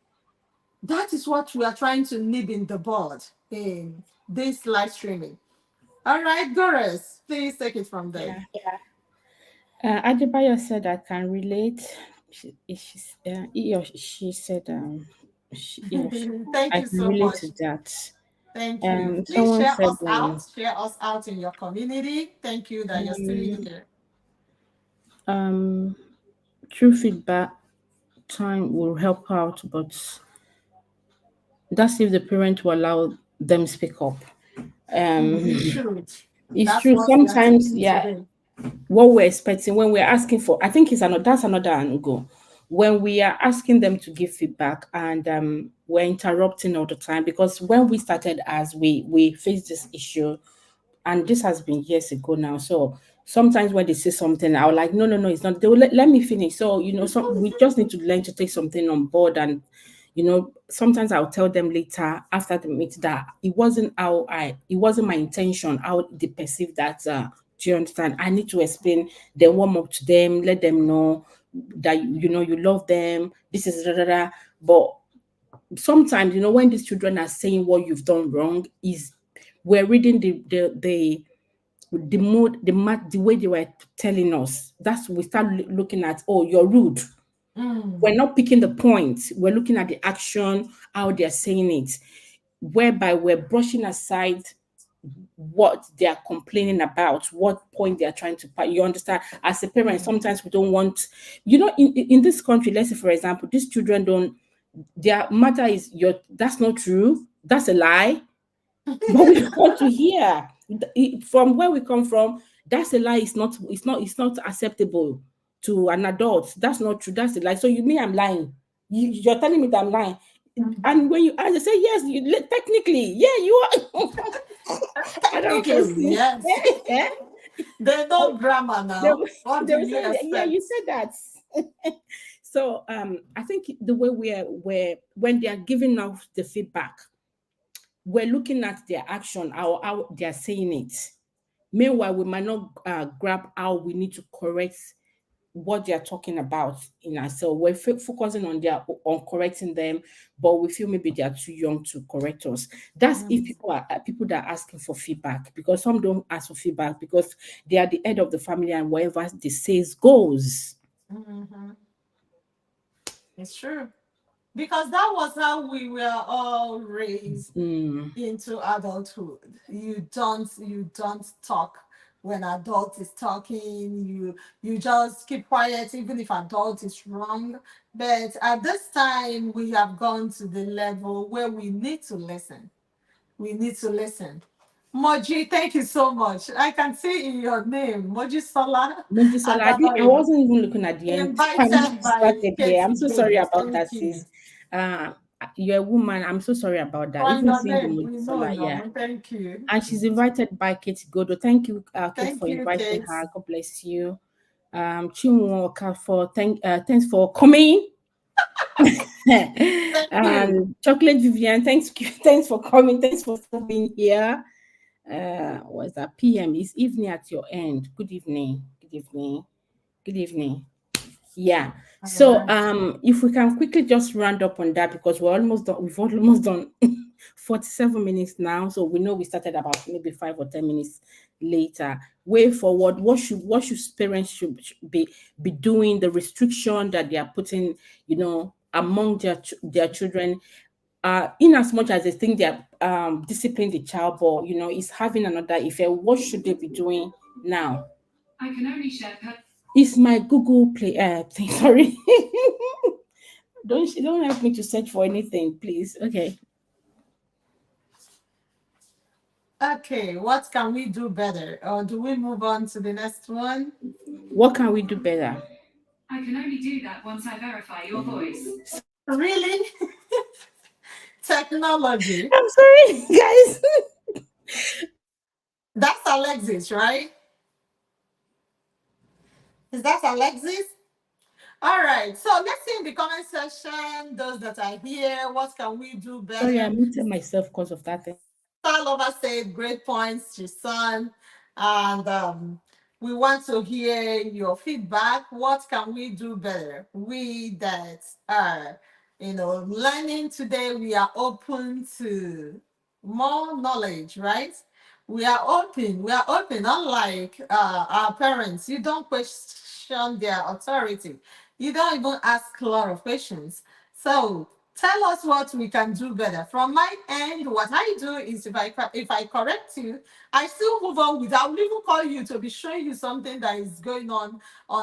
That is what we are trying to nib in the bud in this live streaming. All right, Doris, please take it from there. Yeah. Adebayo said I can relate. He or she said, he or she, Thank I you can so relate much. to that. Thank you. Please Someone share said, us out. Share us out in your community. Thank you that you're still here. um, true feedback time will help out, but that's if the parent will allow them speak up. We should. It's That's true. what we are Sometimes, teaching yeah, today. what we're expecting when we're asking for, I think it's another that's another angle. When we are asking them to give feedback and we're interrupting all the time, because when we started as we faced this issue, and this has been years ago now. So sometimes when they say something, I'll like, no, no, no, it's not. They will let me finish. So we just need to learn to take something on board, and sometimes I'll tell them later after the meeting that it wasn't my intention, how they perceive that. Do you understand? I need to explain, then warm up to them, let them know that you love them. This is da, da, da. But sometimes, when these children are saying what you've done wrong, is we're reading the the mood, the way they were telling us. That's we start looking at, oh, you're rude. We're Mm. not picking the point. We're looking at the action, how they're saying it, whereby we're brushing aside what they are complaining about, what point they are trying to pass. You understand? As a parent, Mm. sometimes we don't want, in this country, let's say, for example, these children don't, their matter is your, that's not true. That's a lie. But we want to hear from where we come from. That's a lie. It's not acceptable to an adult. That's not true. That's a lie. So you mean I'm lying? You're telling me that I'm lying. And when you ask, they say yes. Technically, yeah, you are. I don't know. Technically, yes. They know grammar they, now. What they do will you say, yeah, you expect? said that. So I think the way we're when they are giving us the feedback, we're looking at their action, how they're saying it. Meanwhile, we might not grab how we need to correct what they're talking about in ourselves. We're focusing on correcting them, but we feel maybe they are too young to correct us. That's if Mm. people that are asking for feedback, because some don't ask for feedback because they are the head of the family and whatever they say goes. Mhm. It's true. Because that was how we were all raised Mm. into adulthood. You don't talk when adult is talking. You just keep quiet even if adult is wrong. But at this time we have gone to the level where we need to listen. We need to listen. Moji, thank you so much. I can see in your name, Moji Sola Mojisola, I Adalayo, wasn't even looking at the end time you invited by started here. Katie I'm so sorry Davis. about Thank that, you. sis. Uh, you're a woman. I'm so sorry about that. On Even your seeing the name, we know, Mojisola, yeah. no. Thank you. And she's invited by Kate Godo. Thank you, Kate, Thank for you, inviting Kate. her. God bless you. Chinwoka for thanks for coming. Thank you. And Chocolate Vivian, thanks, thanks for coming. Thanks for still being here. What's that? PM is evening at your end. Good evening. Good evening. Good evening. Yeah. All So right. if we can quickly just round up on that because we're almost done. We've almost done 47 minutes now. So we know we started about maybe 5 or 10 minutes later. Way forward, what should parents should be doing, the restriction that they are putting, among their children, in as much as they think they're disciplining the child, but it's having another effect. What should they be doing now? I can only share. It's my Google Play thing. Sorry, don't help me to search for anything, please. Okay, Okay, what can we do better? Or do we move on to the next one? what can we do better? I can only do that once I verify your voice. Really? Technology. I'm sorry, guys. That's Alexis, right? Is that Alexis? All right. So let's see in the comment section, those that are here, what can we do Sorry, I better? muted myself because of that thing. Salova said, great points, your son. And we want to hear your feedback. What can we do better? We that are, learning today, we are open to more knowledge, right? We are open. We are open. Unlike our parents, you don't question their authority. You don't even ask a lot of questions. So tell us what we can do better. From my end, what I do is if I correct you, I still move on with. I will even call you to be showing you something that is going on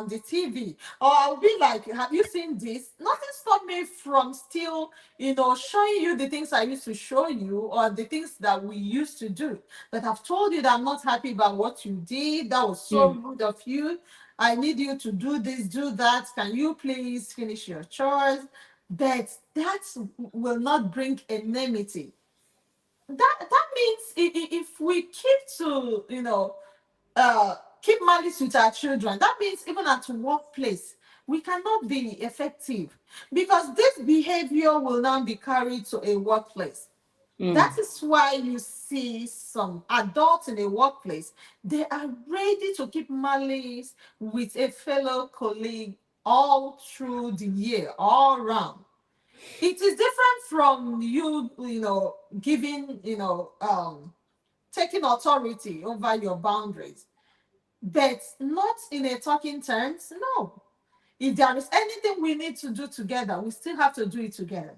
the TV, or I'll be like, "Have you seen this?" Nothing stopped me from still, showing you the things I used to show you or the things that we used to do. But I've told you that I'm not happy about what you did. That was so Mm, rude of you. I need you to do this, do that. Can you please finish your chores? But that will not bring enmity. That means if we keep to keep malice with our children, that means even at workplace we cannot be effective because this behavior will now be carried to a workplace. mm, That is why you see some adults in a workplace, they are ready to keep malice with a fellow colleague all through the year, all round. It is different from you, giving, taking authority over your boundaries, but not in a talking terms. No. If there is anything we need to do together, we still have to do it together.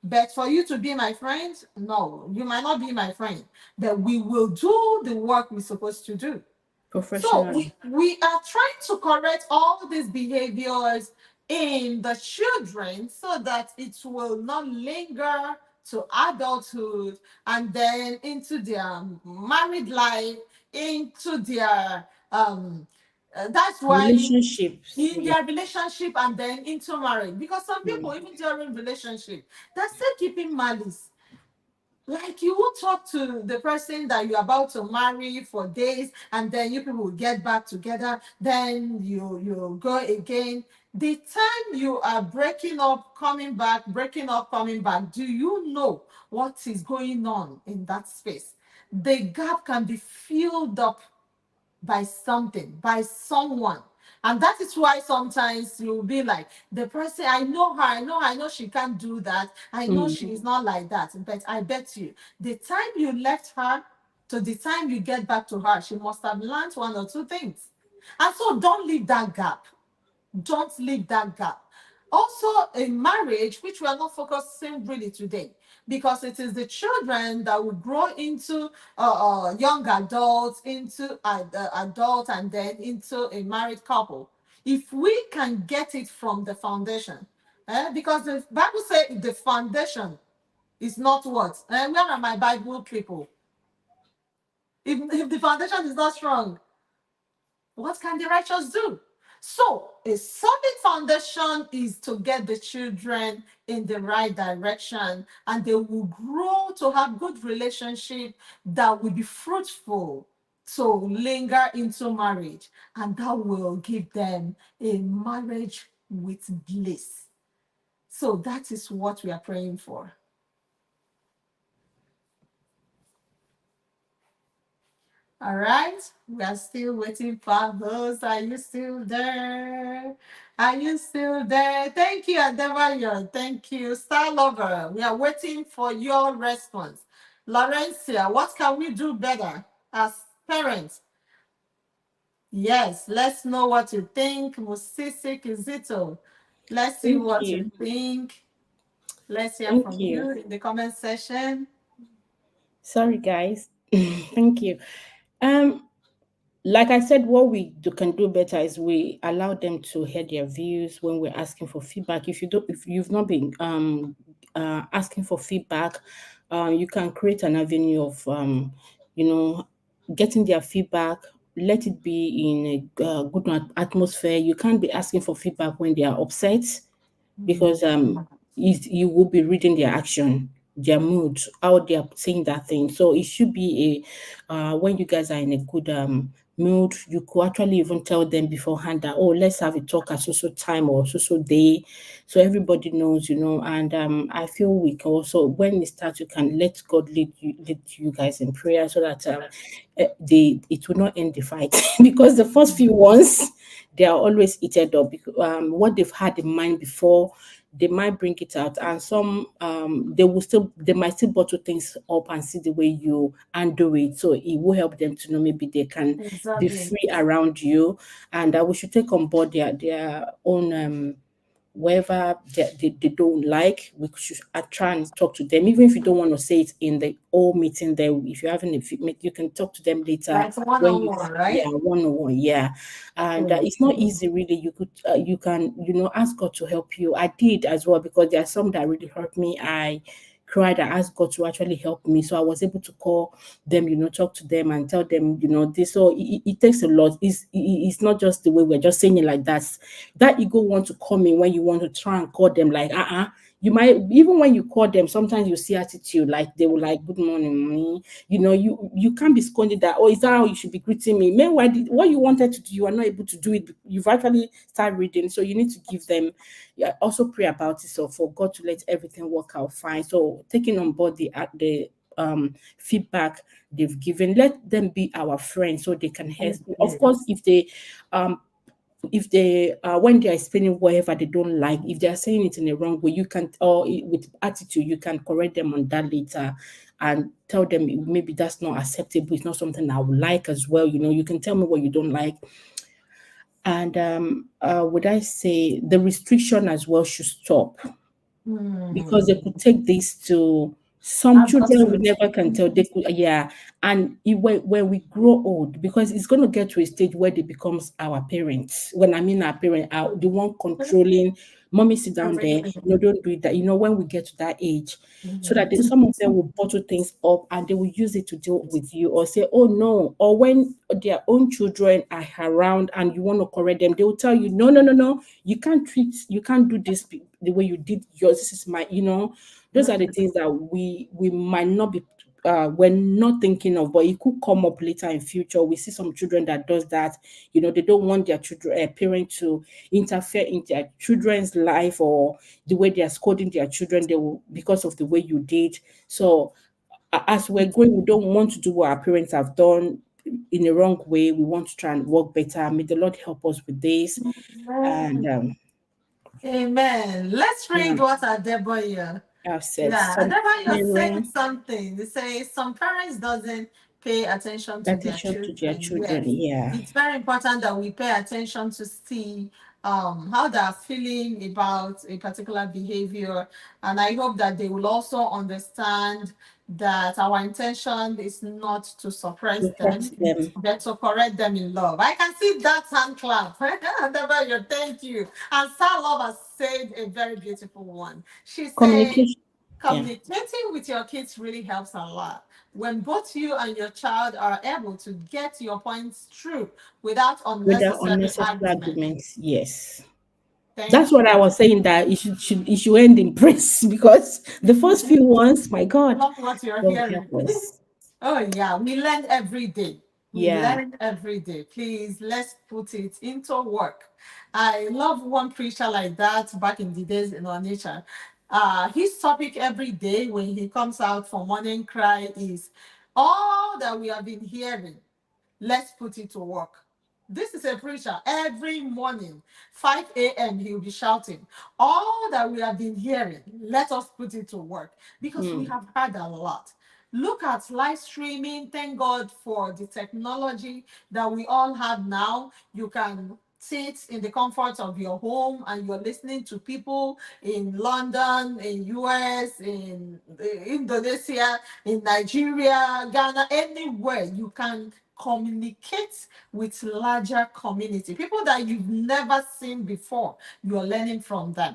But for you to be my friend, no, you might not be my friend. But we will do the work we're supposed to do. So Professionally. we are trying to correct all these behaviors in the children so that it will not linger to adulthood and then into their married life, into their that's why Relationships. in Yeah. their relationship and then into marriage. Because some people, Mm. even during relationship, they're still keeping malice. Like you will talk to the person that you're about to marry for days, and then you people will get back together. Then you go again. The time you are breaking up, coming back, breaking up, coming back, do you know what is going on in that space? The gap can be filled up by something, by someone. And that is why sometimes you'll be like, the person, I know her, I know she can't do that. I know Mm. she is not like that. But I bet you, the time you left her to the time you get back to her, she must have learned one or two things. And so don't leave that gap. Don't leave that gap. Also, in marriage, which we are not focusing really today, because it is the children that will grow into young adults, into adult, and then into a married couple. If we can get it from the foundation, because the Bible says the foundation is not what? Where are my Bible people? If the foundation is not strong, what can the righteous do? So, a solid foundation is to get the children in the right direction, and they will grow to have good relationship that will be fruitful to linger into marriage, and that will give them a marriage with bliss. So, that is what we are praying for. All right, we are still waiting for those. Are you still there? Are you still there? Thank you, Adebayo. Thank you, Star Lover. We are waiting for your response. Laurencia, what can we do better as parents? Yes, let's know what you think. Musisi Kizito, let's see Thank what you. you think. Let's hear Thank from you. you in the comment section. Sorry, guys. Thank you. Um, like I said, what can do better is we allow them to hear their views when we're asking for feedback. If you've not been asking for feedback, you can create an avenue of you know getting their feedback. Let it be in a good atmosphere. You can't be asking for feedback when they are upset, because you will be reading their action, their mood, how they are saying that thing. So it should be a when you guys are in a good mood, you could actually even tell them beforehand that, oh, let's have a talk at so time or so day, so everybody knows, And I feel we can also, when it starts, you can let God lead you guys in prayer, so that it will not end the fight because the first few ones, they are always heated up because what they've had in mind before, they might bring it out, and some they might still bottle things up and see the way you handle it, so it will help them to know maybe they can be Exactly. free around you, and we should take on board their own wherever they don't like. We should try and talk to them, even if you don't want to say it in the whole meeting there. If you're having you can talk to them later Like one when on you, one, yeah, right? one-on-one, yeah. And it's not easy really. You can ask God to help you. I did as well, because there are some that really hurt me. I cried. I asked God to actually help me, so I was able to call them, talk to them and tell them, this. So it takes a lot. It's not just the way we're just saying it like that. That ego want to come in when you want to try and call them, like you might, even when you call them, sometimes you see attitude, like they will like, good morning, mommy. You can't be scolding that, oh, is that how you should be greeting me? Meanwhile, what you wanted to do, you are not able to do it. You've actually started reading, so you need to give them, yeah, also pray about it, so for God to let everything work out fine. So taking on board the feedback they've given, let them be our friends so they can help. Of course, Yes. um if they when they are explaining whatever they don't like, if they are saying it in a wrong way, you can, or with attitude, you can correct them on that later. and tell them maybe that's not acceptable, it's not something I would like as well. You can tell me what you don't like. And would I say the restriction as well should stop, because they Hmm. could take this to some children we Adulthood. never can tell. They could, yeah. And when we grow old, because it's going to get to a stage where they becomes our parents. When I mean our parent, the one controlling, mommy sit down there, Everything. don't do that, when we get to that age. So that Mhm. some of them will bottle things up and they will use it to deal with you, or say, oh no, or when their own children are around and you want to correct them, they will tell you, no, no, no, no, you can't do this the way you did yours. This is my, those are the things that we might not be we're not thinking of, but it could come up later in future. We see some children that does that. They don't want their children parent to interfere in their children's life, or the way they are scolding their children. They will, because of the way you did. So as we're growing, we don't want to do what our parents have done in the wrong way. We want to try and work better. May the Lord help us with this. And Amen. Amen. Let's yeah, read what Adeboye. I've said Yeah, some Adeboye said parents something. They say some parents doesn't pay attention to their attention to their children. children. Yes, Yeah, it's very important that we pay attention to see how they are feeling about a particular behavior, and I hope that they will also understand that our intention is not to suppress to hurt them, them. but to correct them in love. I can see that hand clap. Adeboye, thank you. And Star Love has said a very beautiful one. She said, Communication. Yeah, communicating with your kids really helps a lot. When both you and your child are able to get your points through without without unnecessary unnecessary argument. arguments. Yes. That's Thank what I you. was saying, that it should end in praise because the first few ones, my God, Love what you're God help hearing. us. Oh, yeah, we learn every day. We Yeah, learn every day. Please, let's put it into work. I love one preacher like that back in the days in our nature. His topic every day when he comes out for morning cry is all that we have been hearing. Let's put it to work. This is a preacher. Every morning, 5 a.m., he'll be shouting, all that we have been hearing, let us put it to work. Because we mm, have heard a lot. Look at live streaming. Thank God for the technology that we all have now. You can sit in the comfort of your home and you're listening to people in London, in US, in Indonesia, in Nigeria, Ghana, anywhere you can communicate with larger community, people that you've never seen before. You're learning from them.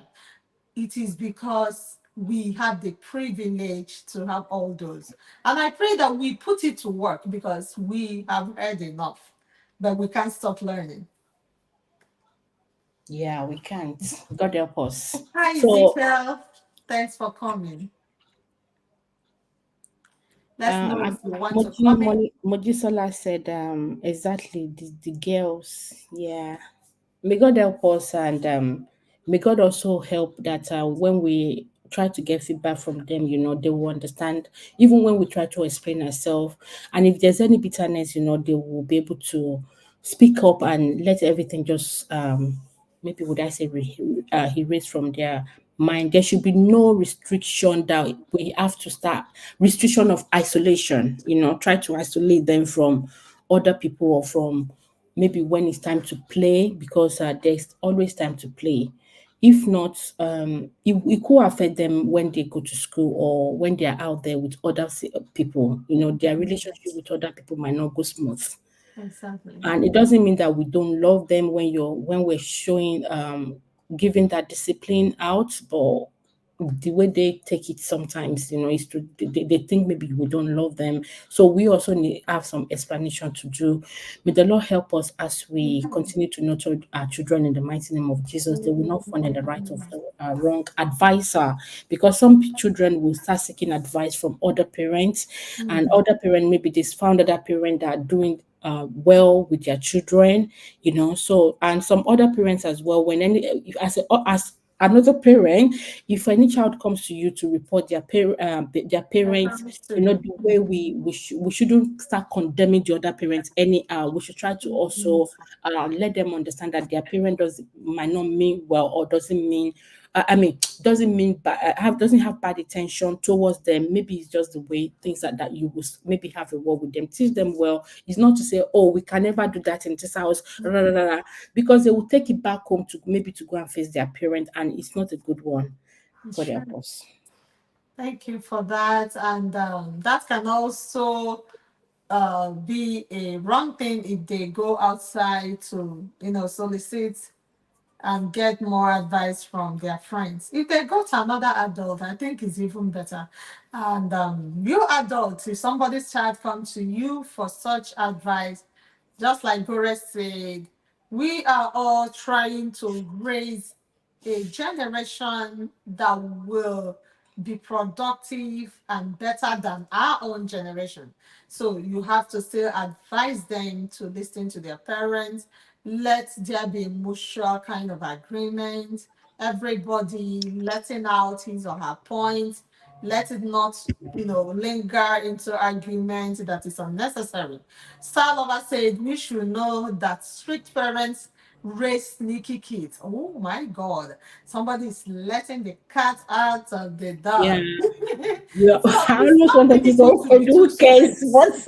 It is because we have the privilege to have all those, and I pray that we put it to work because we have heard enough, but we can't stop learning. yeah, we can't. God help us. Hi So, Ezekiel, thanks for coming. Let's know if you want to Moji, comment. Mojisola said, exactly, the girls, yeah. May God help us, and may God also help that when we try to get feedback from them, they will understand, even when we try to explain ourselves. And if there's any bitterness, they will be able to speak up and let everything just, maybe would I say, erase from their mind. There should be no restriction that we have to start, restriction of isolation, try to isolate them from other people, or from maybe when it's time to play, because there's always time to play. If not, it could affect them when they go to school, or when they are out there with other people. Their relationship with other people might not go smooth. Exactly. And it doesn't mean that we don't love them when we're showing giving that discipline out, but the way they take it sometimes, is to they think maybe we don't love them. So we also need have some explanation to do. May the Lord help us as we continue to nurture our children in the mighty name of Jesus. They will not find in the right of wrong advisor, because some children will start seeking advice from other parents, and Mhm. other parent, maybe they found other parent that are doing well with their children, so, and some other parents as well, when any as another parent, if any child comes to you to report their That parents, comes to you. the way we shouldn't start condemning the other parents anyhow. We should try to also let them understand that their parent does might not mean well, or doesn't mean I mean, doesn't mean have doesn't have bad intention towards them. Maybe it's just the way things like that. You will maybe have a word with them, teach them well. It's not to say, oh, we can never do that in this house, rah, rah, rah, rah, because they will take it back home to maybe to go and face their parent, and it's not a good one. God Sure. help us. Thank you for that. And that can also be a wrong thing if they go outside to, solicit and get more advice from their friends. If they go to another adult, I think it's even better. And you adults, if somebody's child comes to you for such advice, just like Boris said, we are all trying to raise a generation that will be productive and better than our own generation. So you have to still advise them to listen to their parents. Let there be a mutual kind of agreement. Everybody letting out his or her point. Let it not, linger into argument that is unnecessary. Starlover said we should know that strict parents raise sneaky kids. Oh my God. Somebody is letting the cat out of the Yeah, dog. yeah. So I it's almost not wanted to really say, good to okay, be too who cares? strict. What's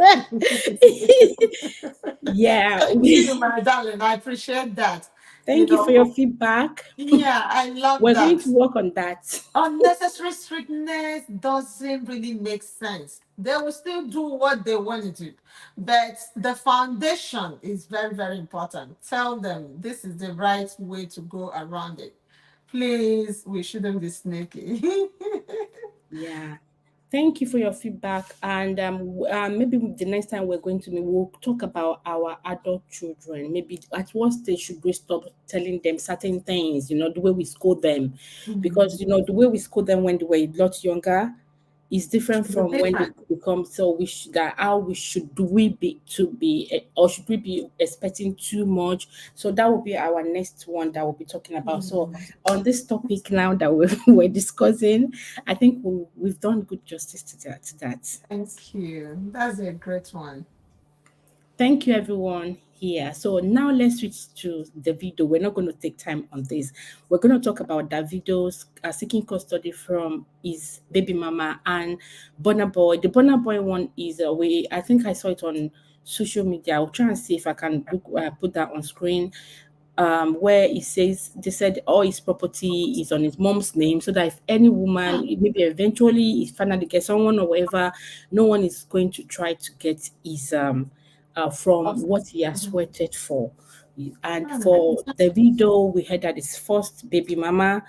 yeah. Thank you, my darling. I appreciate that. You Thank you for your know, feedback. yeah, I love We're going that. to work on that. Unnecessary strictness doesn't really make sense. They will still do what they want to do, but the foundation is very, very important. Tell them this is the right way to go around it. Please, we shouldn't be sneaky. Yeah. Thank you for your feedback. And maybe the next time we're going to meet, we'll talk about our adult children. Maybe at what stage should we stop telling them certain things, the way we scold them. Because, the way we scold them when they were a lot younger is different The from when they different. become, so we should, that how we should, do we be to be, or should we be expecting too much? So that will be our next one that we'll be talking about. So on this topic now that we're discussing, I think we've done good justice to that. Thank you. That's a great one. Thank you, everyone here. So now let's switch to the video. We're not going to take time on this. We're going to talk about Davido's seeking custody from his baby mama and Burna Boy. The Burna Boy one is way. I think I saw it on social media. I'll try and see if I can put that on screen. Where it says they said all his property is on his mom's name, so that if any woman maybe eventually he finally gets someone or whatever, no one is going to try to get his from what he has sweated for. And for Davido, we heard that his first baby mama,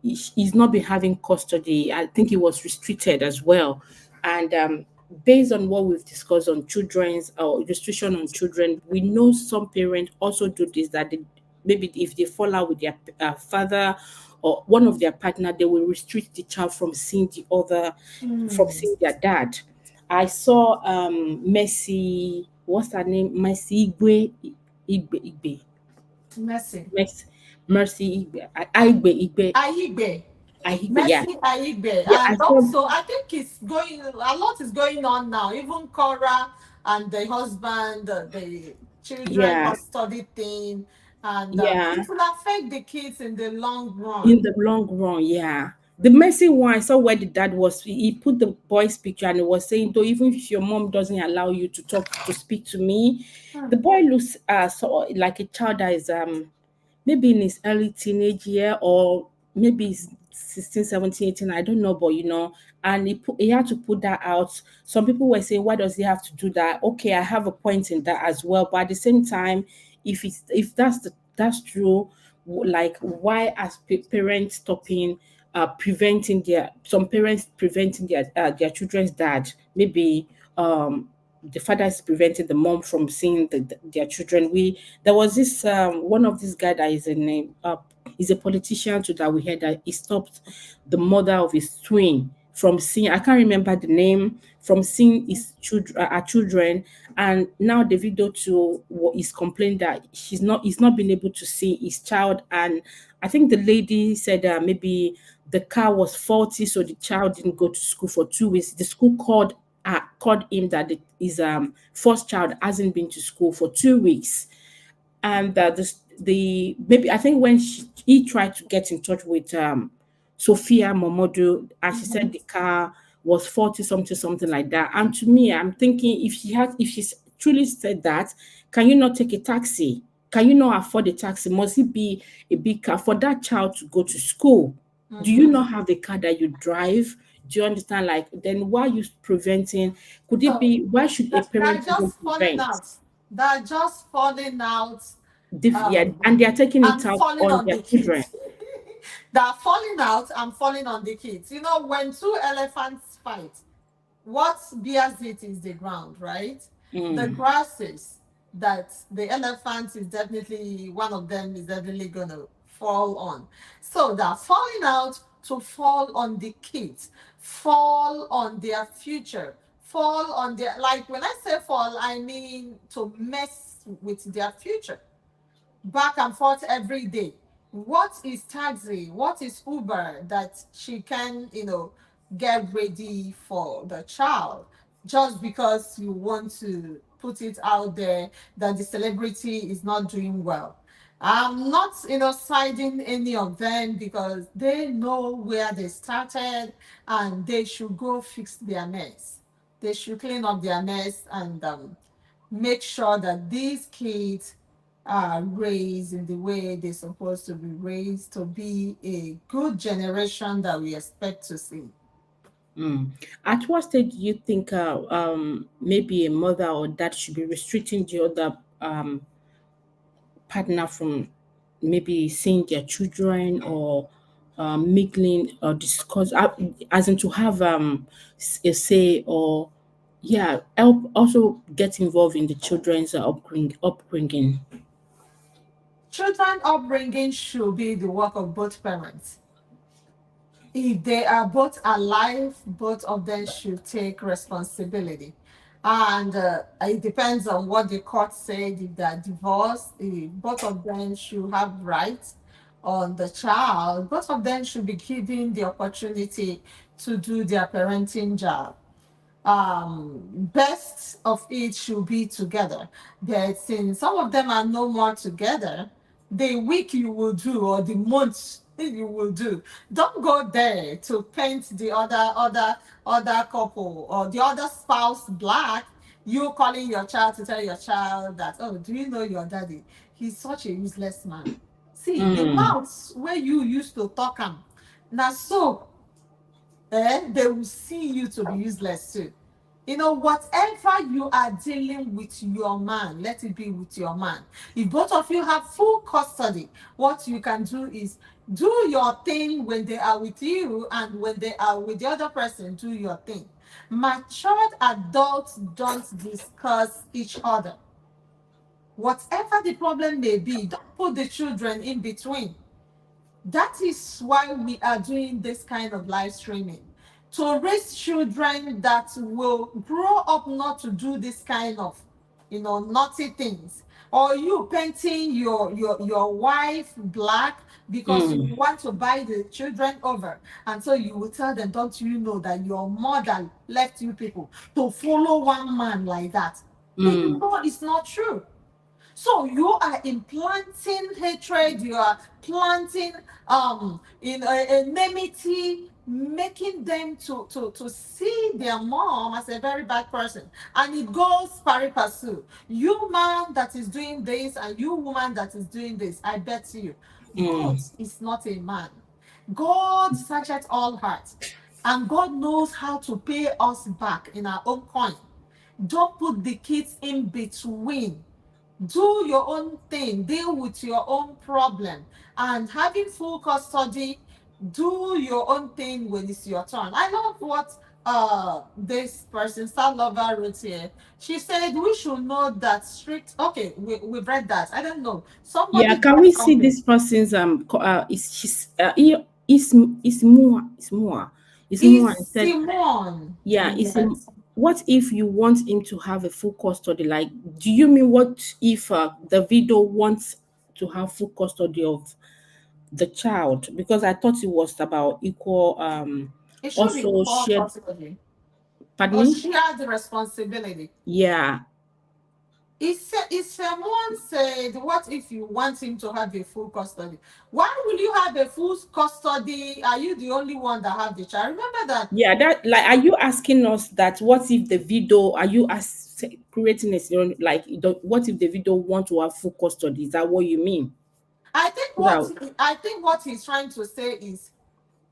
he's not been having custody. I think he was restricted as well. And based on what we've discussed on children's restriction on children, we know some parents also do this, that they, maybe if they fall out with their father or one of their partner, they will restrict the child from seeing the other, from Mm. seeing their dad. I saw Mercy, what's her name? Mercy Igbe. Mercy. Mercy, Mercy Igbe. Igbe. Aigbe. Igbe, yeah. Mercy Aigbe. Yeah, I And saw, also, I think it's going, a lot is going on now. Even Cora and the husband, the children yeah, custody thing, and yeah. it will affect the kids in the long In run. the long run, yeah. The messy one, I saw where the dad was. He put the boy's picture and he was saying, though, even if your mom doesn't allow you to talk, to speak to me, the Hmm. boy looks so like a child that is maybe in his early teenage year, or maybe he's 16, 17, 18, I don't know, but and he had to put that out. Some people were saying, why does he have to do that? Okay, I have a point in that as well. But at the same time, if that's true, like why as parents stopping preventing their some parents preventing their children's dad, maybe the father is preventing the mom from seeing their children. There was this one of these guy that is a name is a politician too, that we heard that he stopped the mother of his twin from seeing, I can't remember the name, from seeing his children, our children. And now the video too is complaining that he's not been able to see his child. And I think the lady said maybe the car was faulty, so the child didn't go to school for 2 weeks. The school called him that his first child hasn't been to school for 2 weeks. and the maybe I think when he tried to get in touch with Sophia Momodu, as she said, Mhm. the car was 40 something something like that. And to me, I'm thinking if she's truly said that, can you not take a taxi? Can you not afford a taxi? Must it be a big car for that child to go to school? Do you Mhm. not have a car that you drive? Do you understand? Like, then why are you preventing? Could it So be why should a they're parent even just falling prevent? out. They're just falling out, Yeah, um, and they are taking it and out falling on on their the children. kids. They're falling out and falling on the kids. You know, when two elephants fight, what bears it is the ground, right? The Mm, grasses that the elephant is definitely one of them is definitely gonna fall on. So they're falling out to fall on the kids, fall on their future, fall on their, like when I say fall, I mean to mess with their future back and forth every day. What is taxi? What is Uber that she can, get ready for the child just because you want to put it out there that the celebrity is not doing well? I'm not, siding any of them because they know where they started and they should go fix their mess. They should clean up their mess and make sure that these kids are raised in the way they're supposed to be raised to be a good generation that we expect to see. mm. At what stage do you think maybe a mother or dad should be restricting the other partner from maybe seeing their children or mingling or discuss, as in to have a say, or yeah, help also get involved in the children's upbringing. Children upbringing should be the work of both parents. If they are both alive, both of them should take responsibility. And it depends on what the court said. If they're divorced, if both of them should have rights on the child. Both of them should be given the opportunity to do their parenting job. Best of it should be together. But since some of them are no more together, the week you will do or the month you will do, don't go there to paint the other couple or the other spouse black. You calling your child to tell your child that, oh, do you know your daddy? He's such a useless man. See, the Mm, mouths where you used to talk him. Now so they will see you to be useless too. Whatever you are dealing with your man, let it be with your man. If both of you have full custody, what you can do is do your thing when they are with you, and when they are with the other person, do your thing. Matured adults don't discuss each other. Whatever the problem may be, don't put the children in between. That is why we are doing this kind of live streaming, to raise children that will grow up not to do this kind of naughty things. Or you painting your wife black because you mm, want to buy the children over, and so you will tell them, don't you know that your mother left you people to follow one man like that? And you mm, know it's not true. So you are implanting hatred, you are planting enmity, making them to see their mom as a very bad person. And it goes pari passu. You man that is doing this and you woman that is doing this, I bet you, God mm, is not a man. God searcheth all hearts. And God knows how to pay us back in our own coin. Don't put the kids in between. Do your own thing, deal with your own problem, and having full custody, do your own thing when it's your turn. I love what this person, Star Lover, wrote here. She said we should know that strict, okay, we've read that. I don't know. yeah, Somebody can we dropped see something. this person's is she's is more is more is more Is and said, Simone. yeah, Yes. what if you want him to have a full custody? Like, do you mean what if Davido wants to have full custody of the child? Because I thought it was about equal It should be also full shared, custody. pardon Or me? share the responsibility. Yeah, If someone said, "What if you want him to have a full custody? Why will you have a full custody? Are you the only one that have the child?" Remember that. Yeah, that like, are you asking us that what if the video? Are you creating a scenario like, what if the video want to have full custody? Is that what you mean? That I think what he's trying to say is,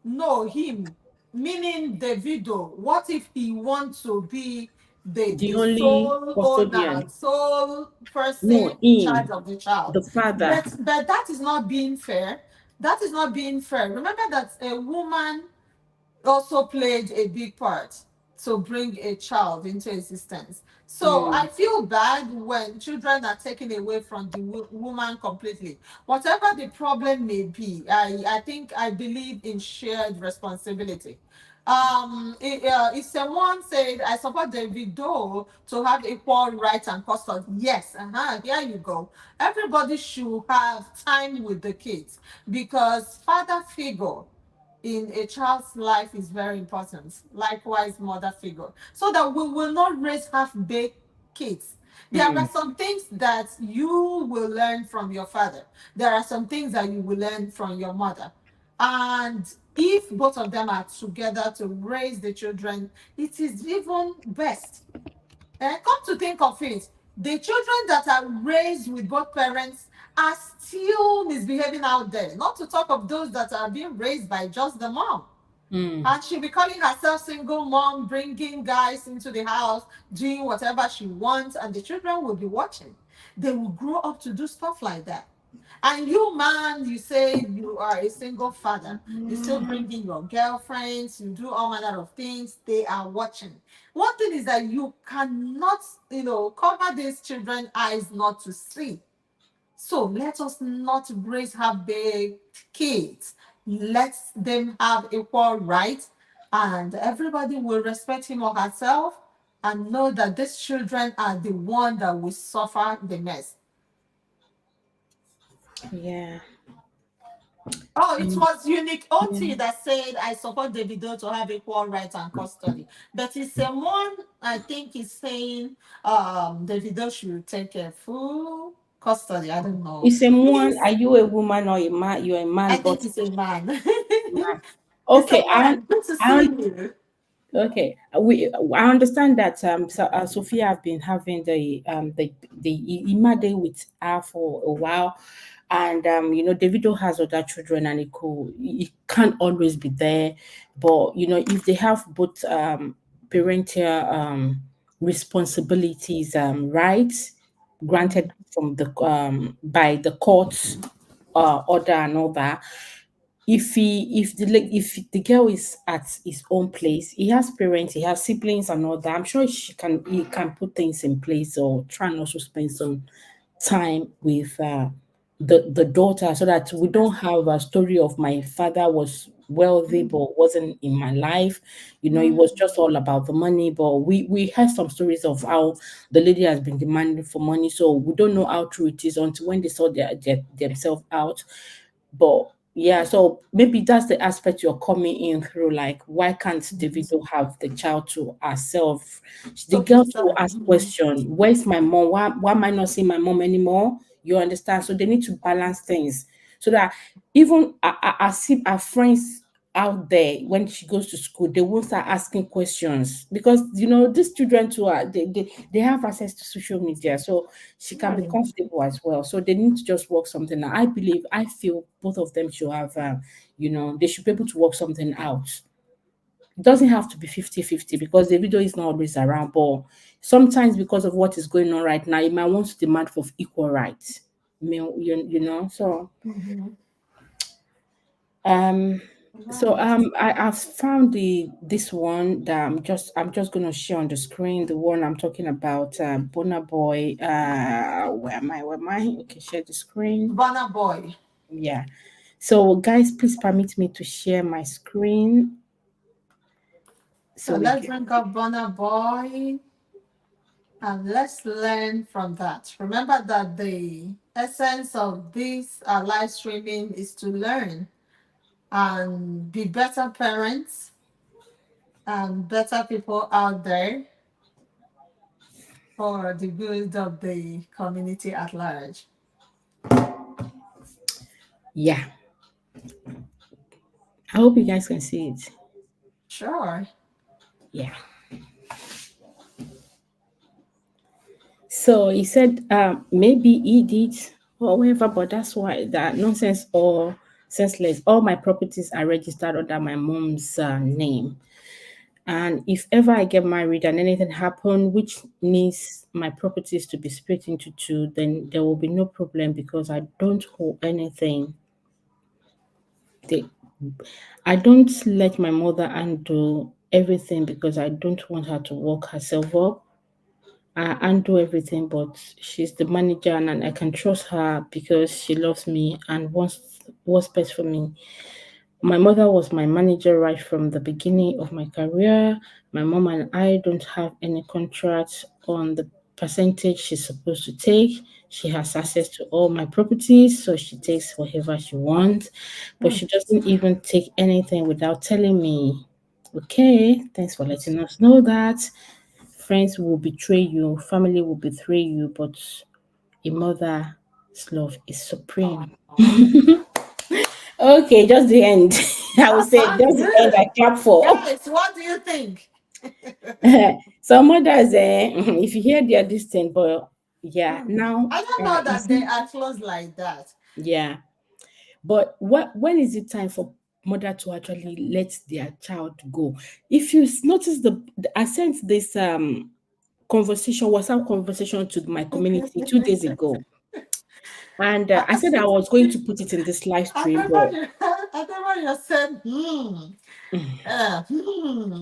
no, him, meaning Davido. What if he wants to be the the only sole owner, custodian? sole person No, in charge him, of the child? the father. But that is not being fair. That is not being fair. Remember that a woman also played a big part to bring a child into existence. So I Mm, feel bad when children are taken away from the woman completely. Whatever the problem may be, I think I believe in shared responsibility. If someone said, "I support Davido to have equal rights and custody," yes, here you go. Everybody should have time with the kids, because father figure in a child's life is very important. Likewise, mother figure, so that we will not raise half-baked kids. There are mm, some things that you will learn from your father. There are some things that you will learn from your mother. And if both of them are together to raise the children, it is even best. And come to think of it, the children that are raised with both parents are still misbehaving out there. Not to talk of those that are being raised by just the mom. mm. And she'll be calling herself single mom, bringing guys into the house, doing whatever she wants, and the children will be watching. They will grow up to do stuff like that. And you, man, you say you are a single father. You still bring in your girlfriends, you do all manner of things. They are watching. One thing is that you cannot, cover these children's eyes not to see. So let us not raise her big kids. Let them have equal rights, and everybody will respect him or herself and know that these children are the one that will suffer the most. Yeah. Oh, it Mm, was Unique yeah. OT that said, "I support Davido to have equal rights and custody." But it's someone, I think, is saying Davido should take a full custody. I don't know. It's a man. Are Please, you a woman or a man? You're a I man, but think it's a man. man. It's a Okay, man. Good to I see you. Okay, I understand that Sophia have been having the Ima day with her for a while, and Davido has other children, and it can't always be there, but if they have both parental responsibilities, rights granted from the by the courts order and all that. If the girl is at his own place, he has parents, he has siblings and all that. I'm sure he can put things in place, or try and also spend some time with the daughter, so that we don't have a story of my father was wealthy but wasn't in my life. It was Mm. just all about the money. But we heard some stories of how the lady has been demanding for money, so we don't know how true it is until when they sort themselves out. But yeah, so maybe that's the aspect you're coming in through. Like, why can't Davido have the child to herself? The To girl will himself. ask question, where's my mom? Why am I not seeing my mom anymore? You understand? So they need to balance things, so that even I see our friends out there, when she goes to school, they won't start asking questions, because these children too are they have access to social media, so she can be Mm. comfortable as well. So they need to just work something out. I feel both of them should have, they should be able to work something out. It doesn't have to be 50-50, because the video is not always around, but sometimes because of what is going on right now, you might want to demand for equal rights. So Mhm. um Right. I've found this one that I'm just gonna share on the screen, the one I'm talking about, Bona Boy. Where am I? Okay, share the screen. Burna Boy. Yeah. So guys, please permit me to share my screen So so we let's can. drink up Burna Boy and let's learn from that. Remember that the essence of this live streaming is to learn and be better parents and better people out there. for the good of the community at large. Yeah, I hope you guys can see it. Sure. Yeah. So he said maybe he did or whatever, but that's why that nonsense or senseless. All my properties are registered under my mom's name. And if ever I get married and anything happen which needs my properties to be split into two, then there will be no problem because I don't owe anything. They, I don't let my mother undo everything because I don't want her to work herself up. I undo everything, but she's the manager and I can trust her because she loves me and wants what's best for me. My mother was my manager right from the beginning of my career. My mom and I don't have any contracts on the percentage she's supposed to take. She has access to all my properties, so she takes whatever she wants, but Hmm. she doesn't even take anything without telling me. Okay, thanks for letting us know that. Friends will betray you, family will betray you, but a mother's love is supreme. Oh, Okay, just the end. I would that say sounds just the end I good. clap for. Guys, what do you think? Some mothers, if you hear their this thing, but yeah, Hmm. now I don't know you that they see, are close like that. yeah. But what when is it time for mother to actually let their child go? If you notice I sent this conversation, WhatsApp conversation to my community 2 days ago, and I, I said I was going to put it in this live I stream, never, but I never you said,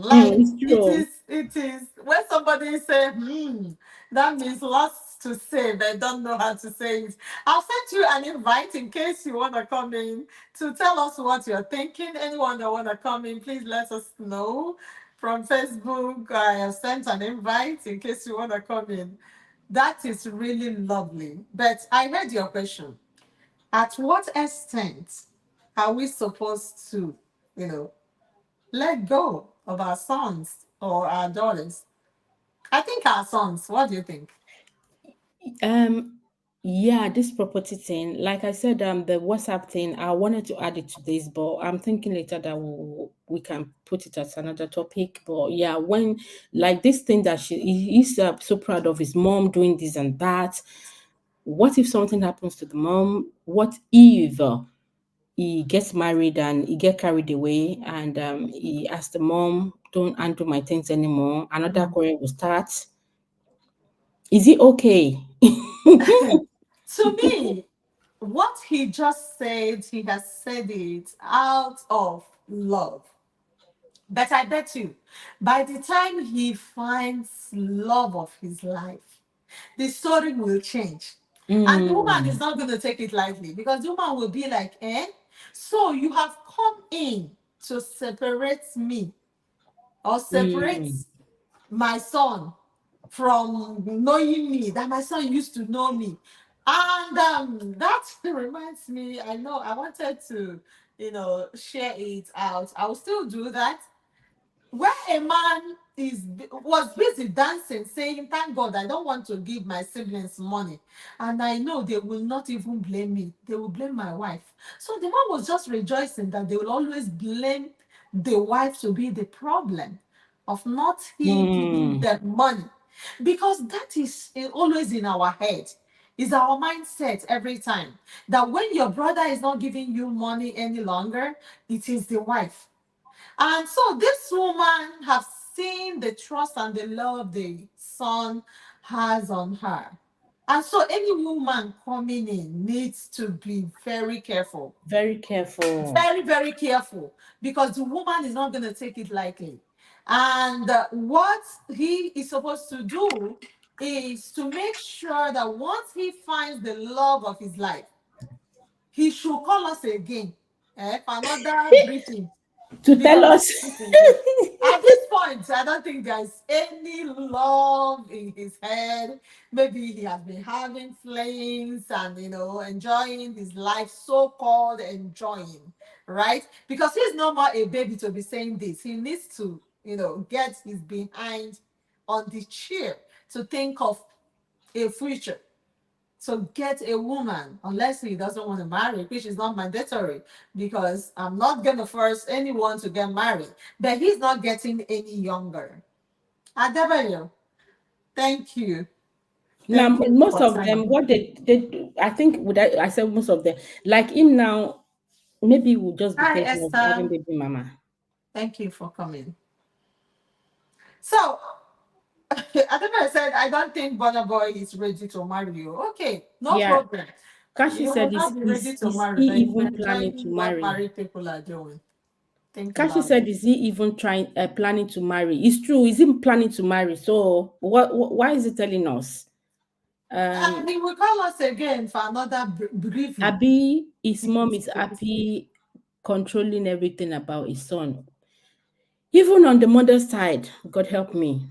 like it's true. it is. When somebody say, that means lots to say, they don't know how to say it. I'll send you an invite in case you want to come in to tell us what you're thinking. Anyone that want to come in, please let us know. From Facebook, I have sent an invite in case you want to come in. That is really lovely. But I heard your question. At what extent are we supposed to, you know, let go of our sons or our daughters? I think our sons. What do you think? Um, yeah, this property thing, like I said, the WhatsApp thing, I wanted to add it to this, but I'm thinking later that we can put it as another topic. But yeah, when like this thing that he's so proud of his mom doing this and that. What if something happens to the mom? What if he gets married and he get carried away and he asks the mom, "Don't undo my things anymore." Another Mm. quarrel will start. Is it okay? To me, what he just said, he has said it out of love. But I bet you, by the time he finds love of his life, the story will change. And the woman is Mm, not going to take it lightly because the woman will be like, so you have come in to separate me or separate mm. my son from knowing me, that my son used to know me. And that reminds me, I know I wanted to, share it out. I will still do that where a man was busy dancing, saying, "Thank God, I don't want to give my siblings money, and I know they will not even blame me. They will blame my wife." So the man was just rejoicing that they will always blame the wife to be the problem of not he giving Mm, them money, because that is always in our head. Is our mindset every time that when your brother is not giving you money any longer, it is the wife. And so this woman has seen the trust and the love the son has on her. And so any woman coming in needs to be very careful. very careful. Very, very careful. Because the woman is not going to take it lightly. And what he is supposed to do is to make sure that once he finds the love of his life, he should call us again for another briefing. To tell Because us. at this point, I don't think there's any love in his head. Maybe he has been having flames and enjoying his life, so-called enjoying, right? Because he's no more a baby to be saying this. He needs to, get his behind on the chair to think of a future. So get a woman, unless he doesn't want to marry, which is not mandatory, because I'm not going to force anyone to get married. But he's not getting any younger. Adebayo, thank you. Now, Thank you most for of them, time. what they do, I think, would I said most of them, like him now, maybe he will just be Hi, thinking of having Esther. baby mama. Thank you for coming. So, Adebayo said, I don't think Burna Boy is ready to marry you. Okay, no Yeah, problem. Kashi You will said, not be ready to is marry, he but you've been even planning to enjoying what marry? married people are doing. Think Kashi about it. said, is he even planning to marry? It's true, is he planning to marry? So, why is he telling us? And Um, he will call us again for another briefing. Abi, his mom is happy controlling everything about his son. Even on the mother's side, God help me.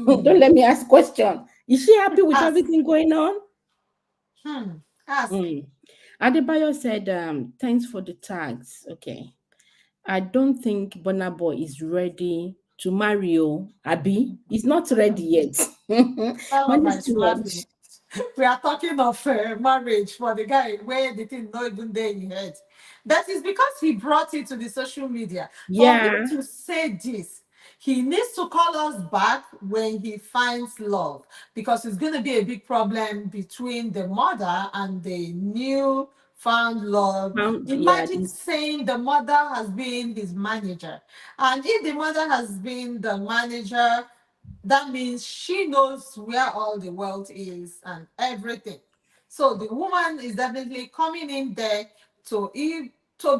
Don't Hmm. let me ask question. Is she happy with Ask. everything going on? Ask. Mm. Adebayo said, thanks for the tags. Okay. I don't think Bonaboy is ready to marry you, Abi. He's not ready yet. All of Money is us too laughing. much. We are talking of marriage for the guy where the thing not even there in head. That is because he brought it to the social media. For him Yeah. to say this, he needs to call us back when he finds love, because it's going to be a big problem between the mother and the new found love. Yeah, Imagine saying the mother has been his manager. And if the mother has been the manager, that means she knows where all the wealth is and everything. So the woman is definitely coming in there to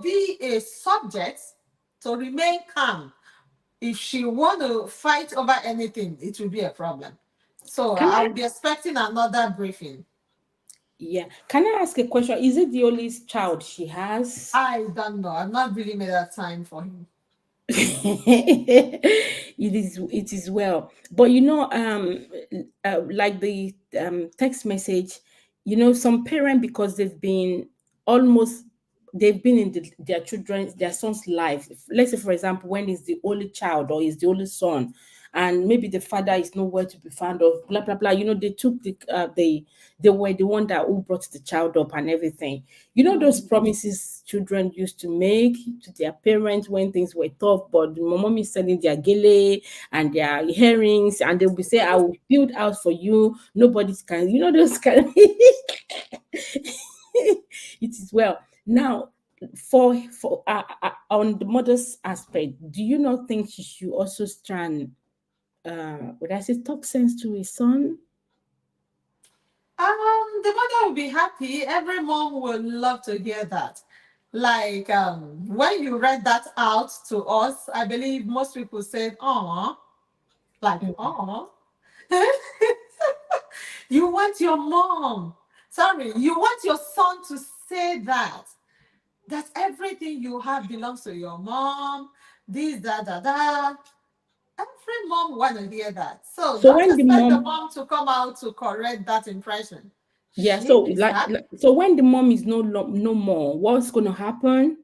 be a subject, to remain calm. If she want to fight over anything, it will be a problem. So can I I will be expecting another briefing. yeah. Can I ask a question? Is it the only child she has? I don't know. I've not really made that time for him. It is well, but like the text message, some parent, because they've been in their son's life. Let's say, for example, when he's the only child or is the only son, and maybe the father is nowhere to be found of, blah blah blah. They took they were the one that who brought the child up and everything. Those Mhm. promises children used to make to their parents when things were tough, but the mom is selling their gele and their earrings, and they'll be saying, I will build house for you. Nobody's can, those kind. It is well. Now, for on the mother's aspect, do you not think she should also stand, would I say, talk sense to his son? The mother will be happy. Every mom will love to hear that. Like when you read that out to us, I believe most people said, "Oh, like oh, you want your mom. Sorry, you want your son to say that everything you have belongs to your mom. This, that, that, that." Every mom want to hear that. So So don't when the expect the mom, mom to come out to correct that impression. yeah, She so is happy. so when the mom is no more, what's going to happen?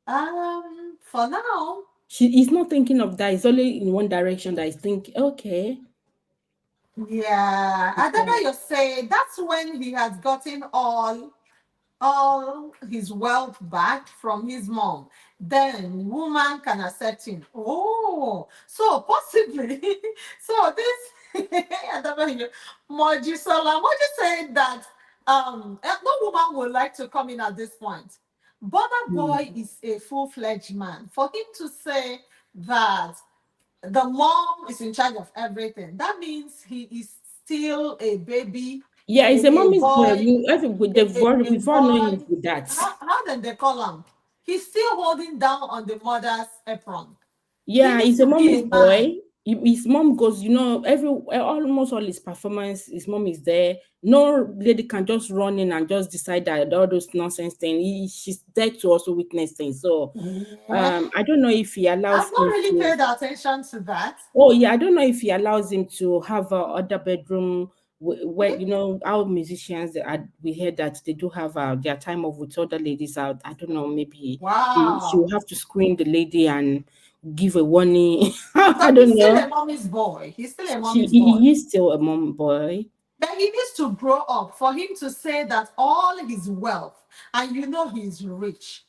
For now, She is not thinking of that. It's only in one direction that is thinking, okay. yeah, Adebayo say that's when he has gotten all his wealth back from his mom. Then woman can accept him. Oh, so possibly, so this Adebayo, Moji said that no woman would like to come in at this point. Burna Hmm. Boy is a full-fledged man. For him to say that the mom is in charge of everything. That means he is still a baby, Yeah, it's a a mommy's boy. boy, a We've all known boy. him with that. How did they call him? He's still holding down on the mother's apron. He Yeah, needs he's a to be mommy's a man. boy. His mom goes, almost all his performance, his mom is there. No lady can just run in and just decide that all those nonsense things. She's there to also witness things. So, Yeah. I don't know if he allows I've not him really to. paid attention to that. Oh yeah, I don't know if he allows him to have a other bedroom where Eh? our musicians, we heard that they do have their time off with other ladies out. I don't know, maybe she will Wow. have to screen the lady and give a warning. So I he's don't still know. a mommy's boy. He's still a She mommy's boy. he is still a mom boy. But he needs to grow up for him to say that all his wealth, and you know he's rich,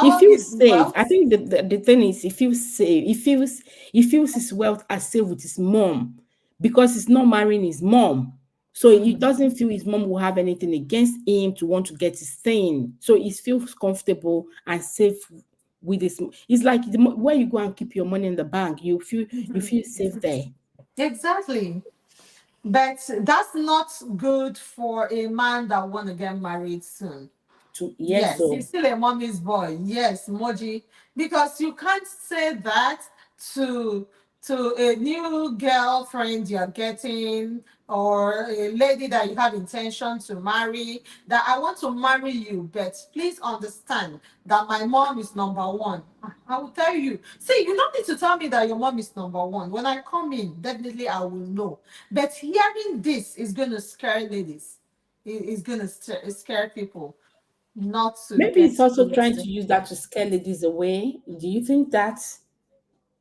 He all his feels safe. I wealth. think the thing is he feels safe. He feels his wealth as safe with his mom because he's not marrying his mom. So he Hmm. doesn't feel his mom will have anything against him to want to get his thing. So he feels comfortable and safe with his. It's like where you go and keep your money in the bank, you feel safe there. Exactly. But that's not good for a man that want to get married soon. Yes, Yes, so he's still a mommy's boy. Yes, Moji, because you can't say that to a new girlfriend you're getting or a lady that you have intention to marry. That I want to marry you, but please understand that my mom is number one. I will tell you. See, you don't need to tell me that your mom is number one. When I come in, definitely I will know. But hearing this is going to scare ladies. It's going to scare people not to maybe get he's also close trying to to use that him. to scare ladies away. Do you think that?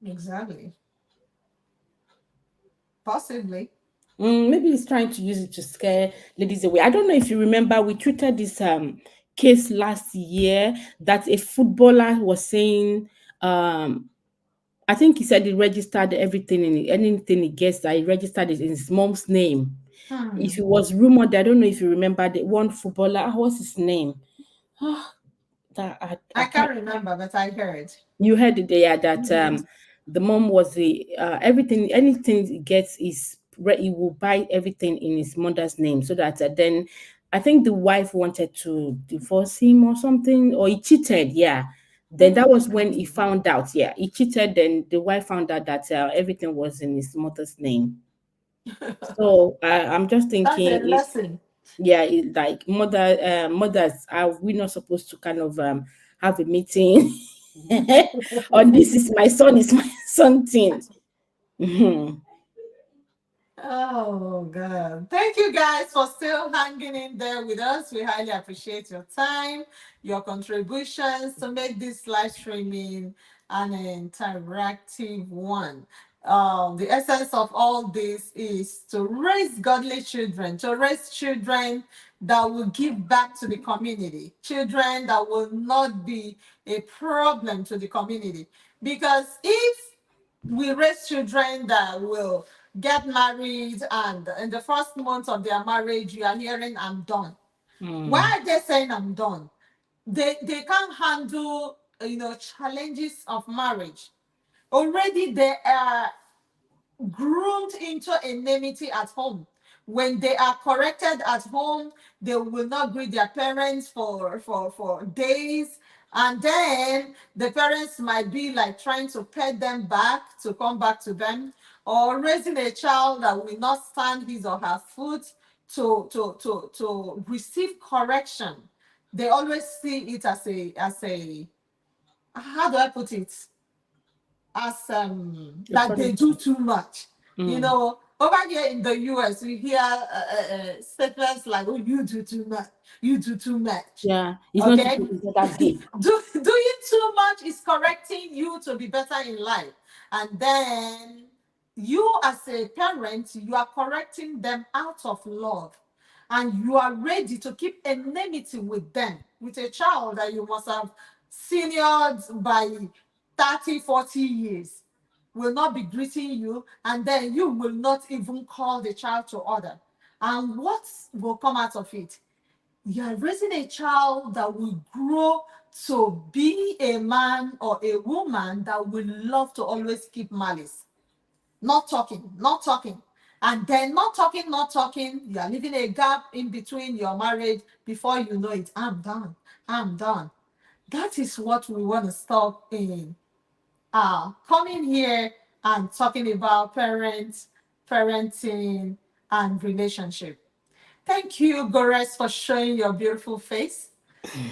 Exactly. Possibly. Maybe he's trying to use it to scare ladies away. I don't know if you remember, we treated this case last year that a footballer was saying, um, I think he said he registered everything in anything he gets that he registered it in his mom's name. If Hmm. it was rumored, I don't know if you remember the one footballer, what's his name? That I I can't can't. remember, but I heard. You heard it there that Mhm. the mom was the everything, anything he gets is he will buy everything in his mother's name so that then I think the wife wanted to divorce him or something, or he cheated. Yeah, then that was when he found out. Yeah, he cheated. Then the wife found out that everything was in his mother's name. So I'm just That's a thinking, lesson. yeah, like mothers, are we not supposed to kind of have a meeting on this is my son, is my son thing? Mhm. Oh God. Thank you guys for still hanging in there with us. We highly appreciate your time, your contributions to make this live streaming an interactive one. The essence of all this is to raise godly children, to raise children that will give back to the community, children that will not be a problem to the community. Because if we raise children that will get married and in the first month of their marriage you are hearing I'm done. Mm, Why are they saying I'm done? They can't handle challenges of marriage. Already they are groomed into enmity at home. When they are corrected at home, they will not greet their parents for days. And then the parents might be like trying to pet them back to come back to them, or raising a child that will not stand his or her foot to receive correction. They always see it as a how do I put it? As the that they punishment. do too much. Mm. Over here in the US, we hear statements like, "Oh, you do too much. You do too much." Yeah, he's not Okay, eating the other day. doing too much is correcting you to be better in life, and then you as a parent, you are correcting them out of love, and you are ready to keep enmity with them, with a child that you must have seniored by 30, 40 years, will not be greeting you, and then you will not even call the child to order. And what will come out of it? You are raising a child that will grow to be a man or a woman that will love to always keep malice, not talking, not talking. And then not talking, not talking, you are leaving a gap in between your marriage. Before you know it, I'm done. I'm done. That is what we want to stop in coming here and talking about parents, parenting, and relationship. Thank you, Gores, for showing your beautiful face.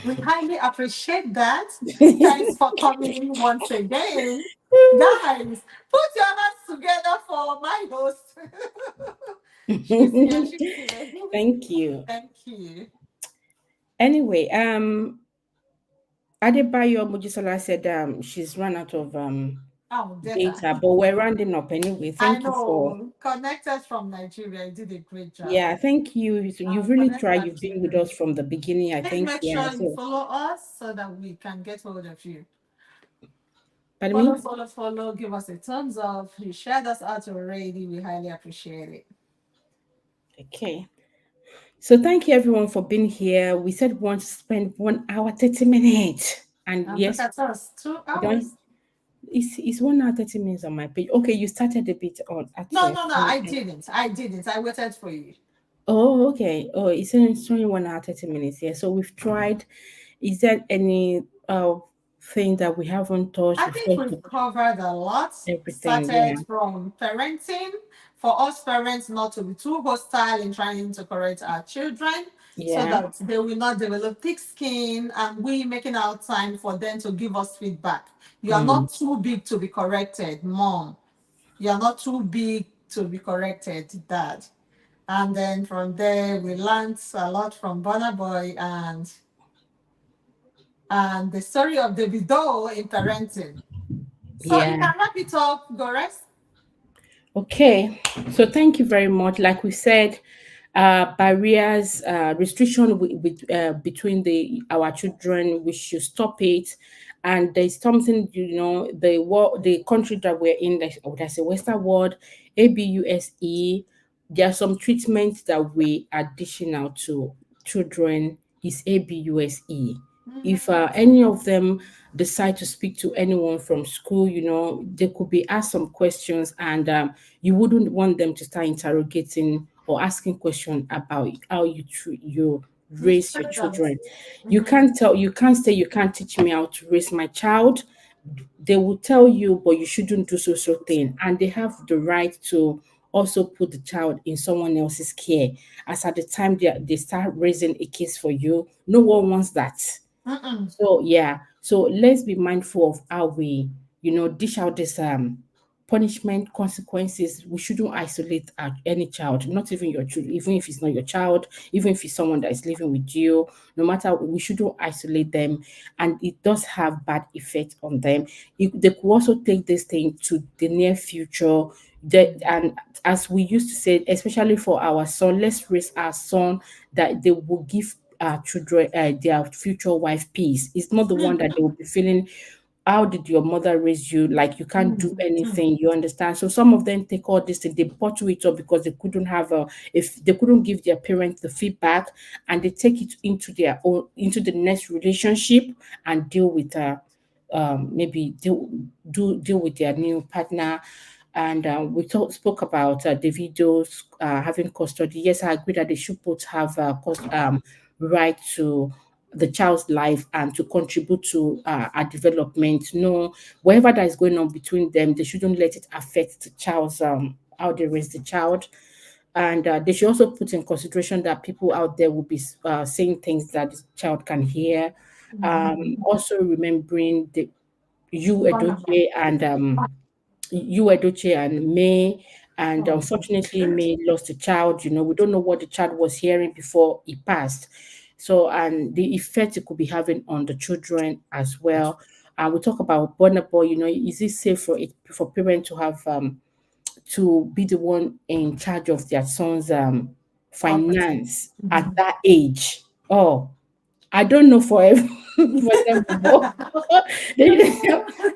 We highly appreciate that. Thanks for coming once again. Guys, put your hands together for my host. She's here, she's here. Thank you. Thank you. Anyway, Adebayo Mojisola said she's run out of Oh, data. data, but we're rounding up anyway. I Thank you for. know. Connected from Nigeria. You did a great job. Yeah, thank you. You've I'll really connect tried. our You've been with children. us from the beginning. I Please think. make Yeah. sure you So, follow us so that we can get hold of you. pardon Follow, me. follow, follow. Give us a thumbs up. You shared us out already. We highly appreciate it. Okay. So thank you everyone for being here. We said we want to spend 1 hour 30 minutes, and And look yes, at us, two we don't. hours. It's 1 hour 30 minutes on my page. Okay, you started a bit on at No, no, no. I didn't. I didn't. I waited for you. Oh, okay. Oh, it's only 1 hour 30 minutes. Yeah. So we've tried. Is there any thing that we haven't touched? I We've think touched we've covered a lot. everything. Started Yeah. from parenting, for us parents not to be too hostile in trying to correct our children so Yeah. that they will not develop thick skin, and we making our time for them to give us feedback. You are Mm. not too big to be corrected, mom. You are not too big to be corrected, dad. And then from there, we learned a lot from Burna Boy and the story of Davido in parenting. So you Yeah. can wrap it up, Gores. Okay, so thank you very much. Like we said, barriers, restriction between the our children, we should stop it. And there's something, the world, the country that we're in, that's a Western world, ABUSE. There are some treatments that we additional to children is ABUSE. If Mm-hmm. any of them decide to speak to anyone from school, they could be asked some questions, and you wouldn't want them to start interrogating or asking questions about how you You raise your said that. children. Mm-hmm. You can't say you can't teach me how to raise my child. They will tell you, but you shouldn't do so thing, and they have the right to also put the child in someone else's care. As at the time they start raising a case for you, no one wants that. Mm-mm. So yeah, so let's be mindful of how we, dish out this punishment consequences. We shouldn't isolate any child, not even your children, even if it's not your child, even if it's someone that is living with you. No matter, we shouldn't isolate them, and it does have bad effect on them. They could also take this thing to the near future. And as we used to say, especially for our son, let's raise our son that they will give children, their future wife peace. It's not the one that they will be feeling, how did your mother raise you? Like you can't do Mm-hmm. anything. You understand? So some of them take all this thing, they bottle it up because they couldn't have if they couldn't give their parents the feedback, and they take it into their own, into the next relationship, and deal with maybe deal with their new partner. And spoke about Davido's having custody. Yes, I agree that they should both have right to the child's life and to contribute to our development. No, whatever that is going on between them, they shouldn't let it affect the child's how they raise the child. And they should also put in consideration that people out there will be saying things that the child can hear. Mm-hmm. Also remembering the you Wonderful. Edoche and Edoche and May. And Oh, unfortunately, May lost a child. We don't know what the child was hearing before he passed. So, and the effect it could be having on the children as well. We talk about vulnerable. Is it safe for parents to have to be the one in charge of their son's property. finance at Mm-hmm. that age? Oh, I don't know for for them, but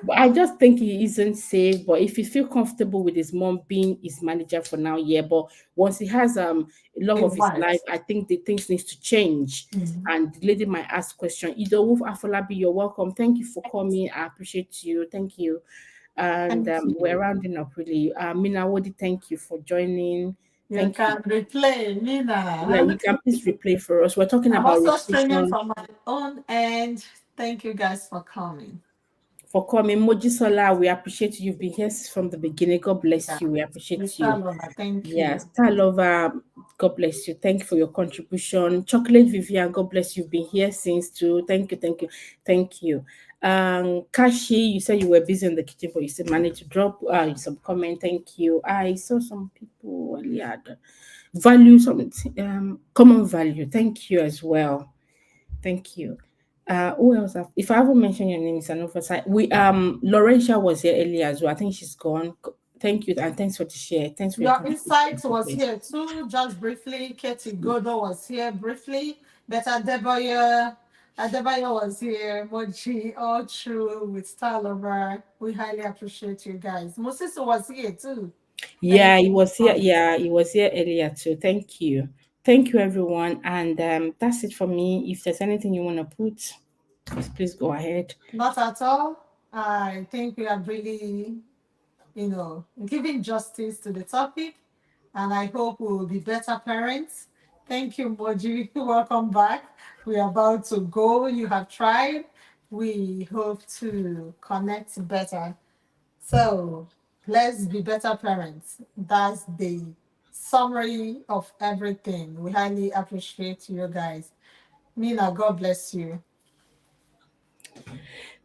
but I just think he isn't safe. But if he feel comfortable with his mom being his manager for now, yeah. But once he has love A of his life, wife. I think the things needs to change. Mm-hmm. And the lady might ask question. Ido Wolf Afolabi, you're welcome. Thank you for coming. I appreciate you. Thank you. And Thank we're you. rounding up really. Mina Wodi, thank you for joining. You Thank you. can replay Yeah, Nina. you can please replay for us. We're talking I'm about also streaming restriction. from my own end. Thank you guys for coming. For coming. Mojisola, we appreciate you. You've been here from the beginning. God bless Yeah. you. We appreciate Mr. you. Lola, thank Yeah, you. Star Lover, God bless you. Thank you for your contribution. Chocolate Vivian, God bless you. You've been here since too. Thank you, thank you, thank you. Kashi, you said you were busy in the kitchen, but you still managed to drop some comment. Thank you. I saw some people earlier. Value, some common value. Thank you as well. Thank you. Who else? If I haven't mentioned your name, it's an oversight. Laurentia was here earlier as well. I think she's gone. Thank you, and thanks for the share. Thanks for your Your contribution. insight was here too, just briefly. Katie Godo was here briefly. But Adebayo was here. Moji, all true with style over. We highly appreciate you guys. Moses was here too. Yeah, Thank he you. was here. Yeah, he was here earlier too. Thank you, everyone. And that's it for me. If there's anything you want to put, please go ahead. Not at all. I think we have really, giving justice to the topic, and I hope we will be better parents. Thank you, Moji. Welcome back. We are about to go. You have tried. We hope to connect better. So let's be better parents. That's the summary of everything. We highly appreciate you guys. Mina, God bless you.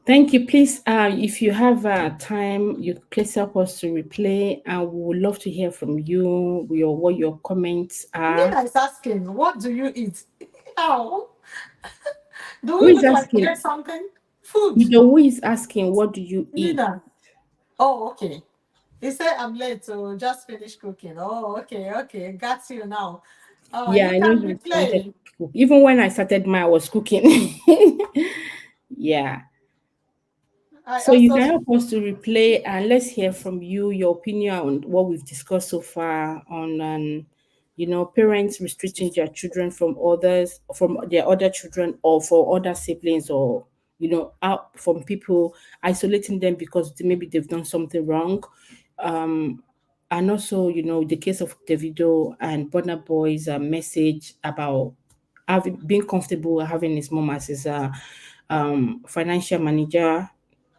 Thank you. Please, if you have time, you please help us to replay, and we would love to hear from you. What your comments are. Mina is asking, what do you eat? How? Do Who we is look like we ate asking? something? Food. You know who is asking? What do you eat? Mina. Oh, okay. He said I'm late to just finish cooking. Oh, okay, okay. Got you now. Yeah, You I know can you wanted replay. to cook. Even when I started mine, I was cooking. Yeah. I So you also can help us to replay and let's hear from you, your opinion on what we've discussed so far on, parents restricting their children from their other children or for other siblings or, out from people isolating them because maybe they've done something wrong. Um, and also, the case of Davido and Burna Boy's message about having being comfortable having his mom as his financial manager,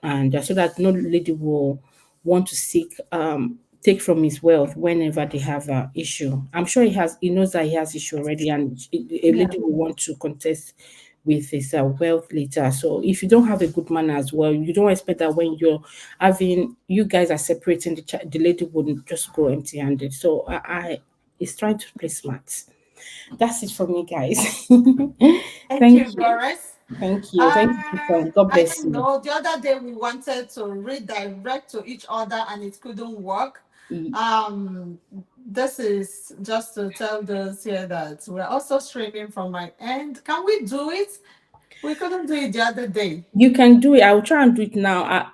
and so that no lady will want to take from his wealth whenever they have an issue. I'm sure he knows that he has issue already, and a yeah. lady will want to contest with his wealth later. So if you don't have a good man as well, you don't expect that when you guys are separating, the lady wouldn't just go empty handed. So I is trying to play smart. That's it for me, guys. Thank Thank you, you. Doris. Thank you, friend. God I bless don't you. know. The other day we wanted to redirect to each other and it couldn't work. Y- Um, this is just to tell those here that we're also streaming from my end. Can we do it? We couldn't do it the other day. You can do it. I will try and do it now.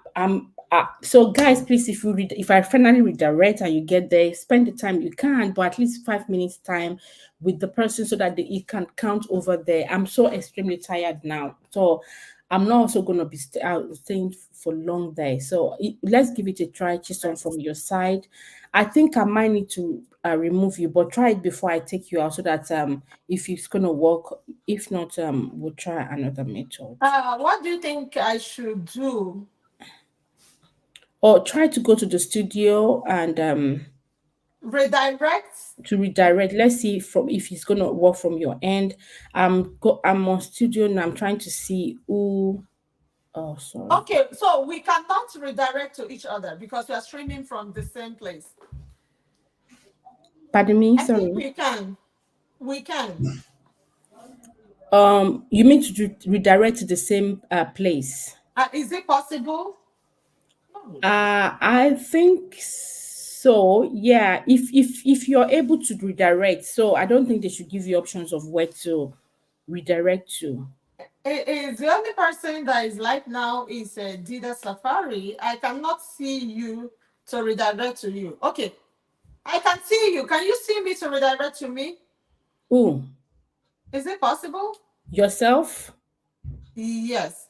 So guys, please, if I finally redirect and you get there, spend the time you can, but at least 5 minutes time with the person so that it can count over there. I'm so extremely tired now, so I'm not also going to be staying for long there. So let's give it a try, Chisholm, from your side. I think I might need to remove you, but try it before I take you out so that if it's going to work, if not, we'll try another method. What do you think I should do? Or try to go to the studio and Redirect? to redirect. Let's see from if it's gonna work from your end. I'm on studio and I'm trying to see who. Oh, sorry. Okay, so we cannot redirect to each other because we are streaming from the same place. Pardon me. I think Sorry. we can. We can. You mean to redirect to the same place? Is it possible? I think so. Yeah. If you're able to redirect, so I don't think they should give you options of where to redirect to. Is the only person that is live now is Dida Safari. I cannot see you to redirect to you. Okay, I can see you. Can you see me to redirect to me? Oh, Is it possible? yourself. Yes.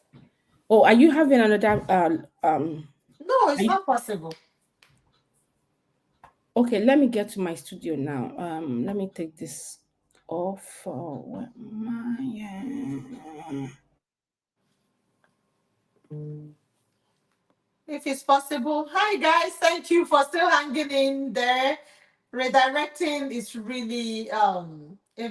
Oh, are you having another No, are it's you, not possible. okay, let me get to my studio now. Let me take this off. Oh, what my If it's possible. Hi guys, thank you for still hanging in there. Redirecting is really a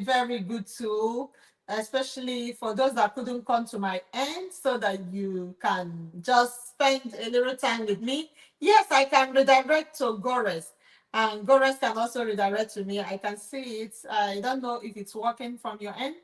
very good tool, especially for those that couldn't come to my end, so that you can just spend a little time with me. Yes, I can redirect to Gores, and Gores can also redirect to me. I can see it. I don't know if it's working from your end.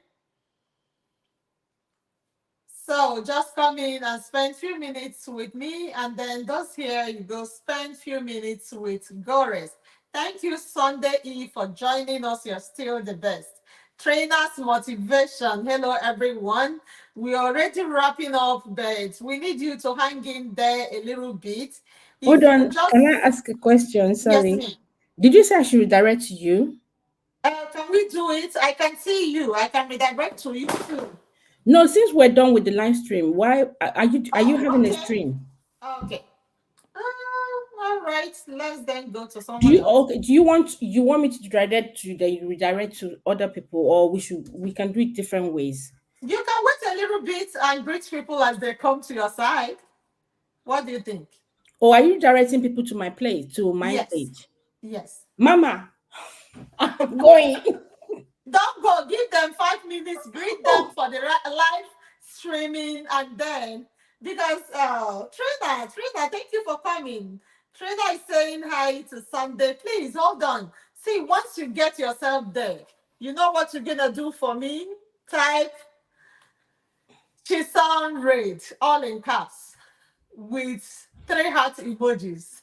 So just come in and spend few minutes with me, and then those here you go spend few minutes with Goris. Thank you, Sunday E, for joining us. You're still the best. Trainers motivation. Hello, everyone. We're already wrapping up, but we need you to hang in there a little bit. Hold If you on. Can just I ask a question? yes, Sorry. me. Did you say I should redirect to you? Can we do it? I can see you. I can redirect to you too. No, since we're done with the live stream, why are you Oh, having a okay. stream? Okay. All right. Let's then go to Do someone you else. okay? Do you want me to redirect to that you redirect to other people, or we can do it different ways? You can wait a little bit and greet people as they come to your side. What do you think? Or are you directing people to my place, to my Yes. page? Yes. Mama, I'm going. Don't go. Give them 5 minutes. Greet them for the live streaming, and then because Trina, thank you for coming. Trina is saying hi to Sunday. Please hold on. See, once you get yourself there, you know what you're gonna do for me. Type Chisan Raid all in caps with 3 heart emojis.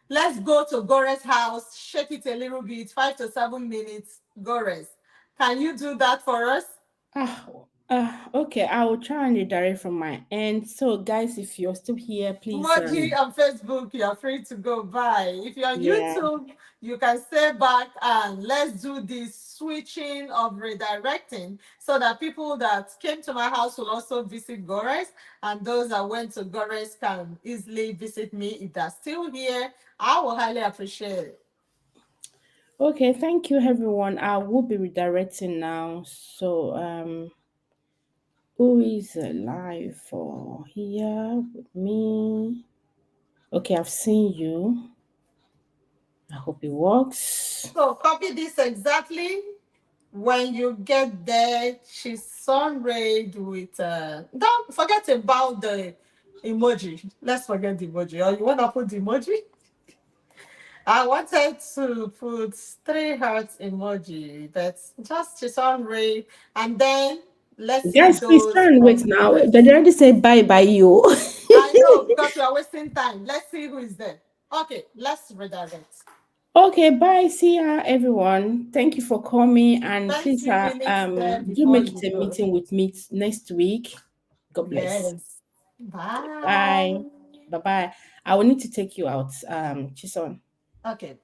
Let's go to Gore's house, shake it a little bit, 5 to 7 minutes. Gores, can you do that for us? Ah, okay, I will try and redirect from my end. So, guys, if you're still here, please, Emoji on Facebook, you are free to go by. If you're on yeah. YouTube, you can stay back and let's do this switching of redirecting so that people that came to my house will also visit Gores, and those that went to Gores can easily visit me. If they're still here, I will highly appreciate it. Okay, thank you, everyone. I will be redirecting now. So, who is alive for here with me? Okay, I've seen you. I hope it works. So copy this exactly. When you get there, she's sunrayed with don't forget about the emoji. Let's forget the emoji. Or you wanna put the emoji? I wanted to put 3 hearts emoji, but just she's sunrayed. And then let's see Guys, please those try and wait from now. Grace. They already say bye bye, you. I know because we are wasting time. Let's see who is there. Okay, let's redirect. Okay, bye. See ya, everyone. Thank you for coming, and Spend please, few minutes there do before make you it a go. meeting with me next week. God bless. Yes. Bye. Bye. Bye bye. I will need to take you out, Chison. Okay.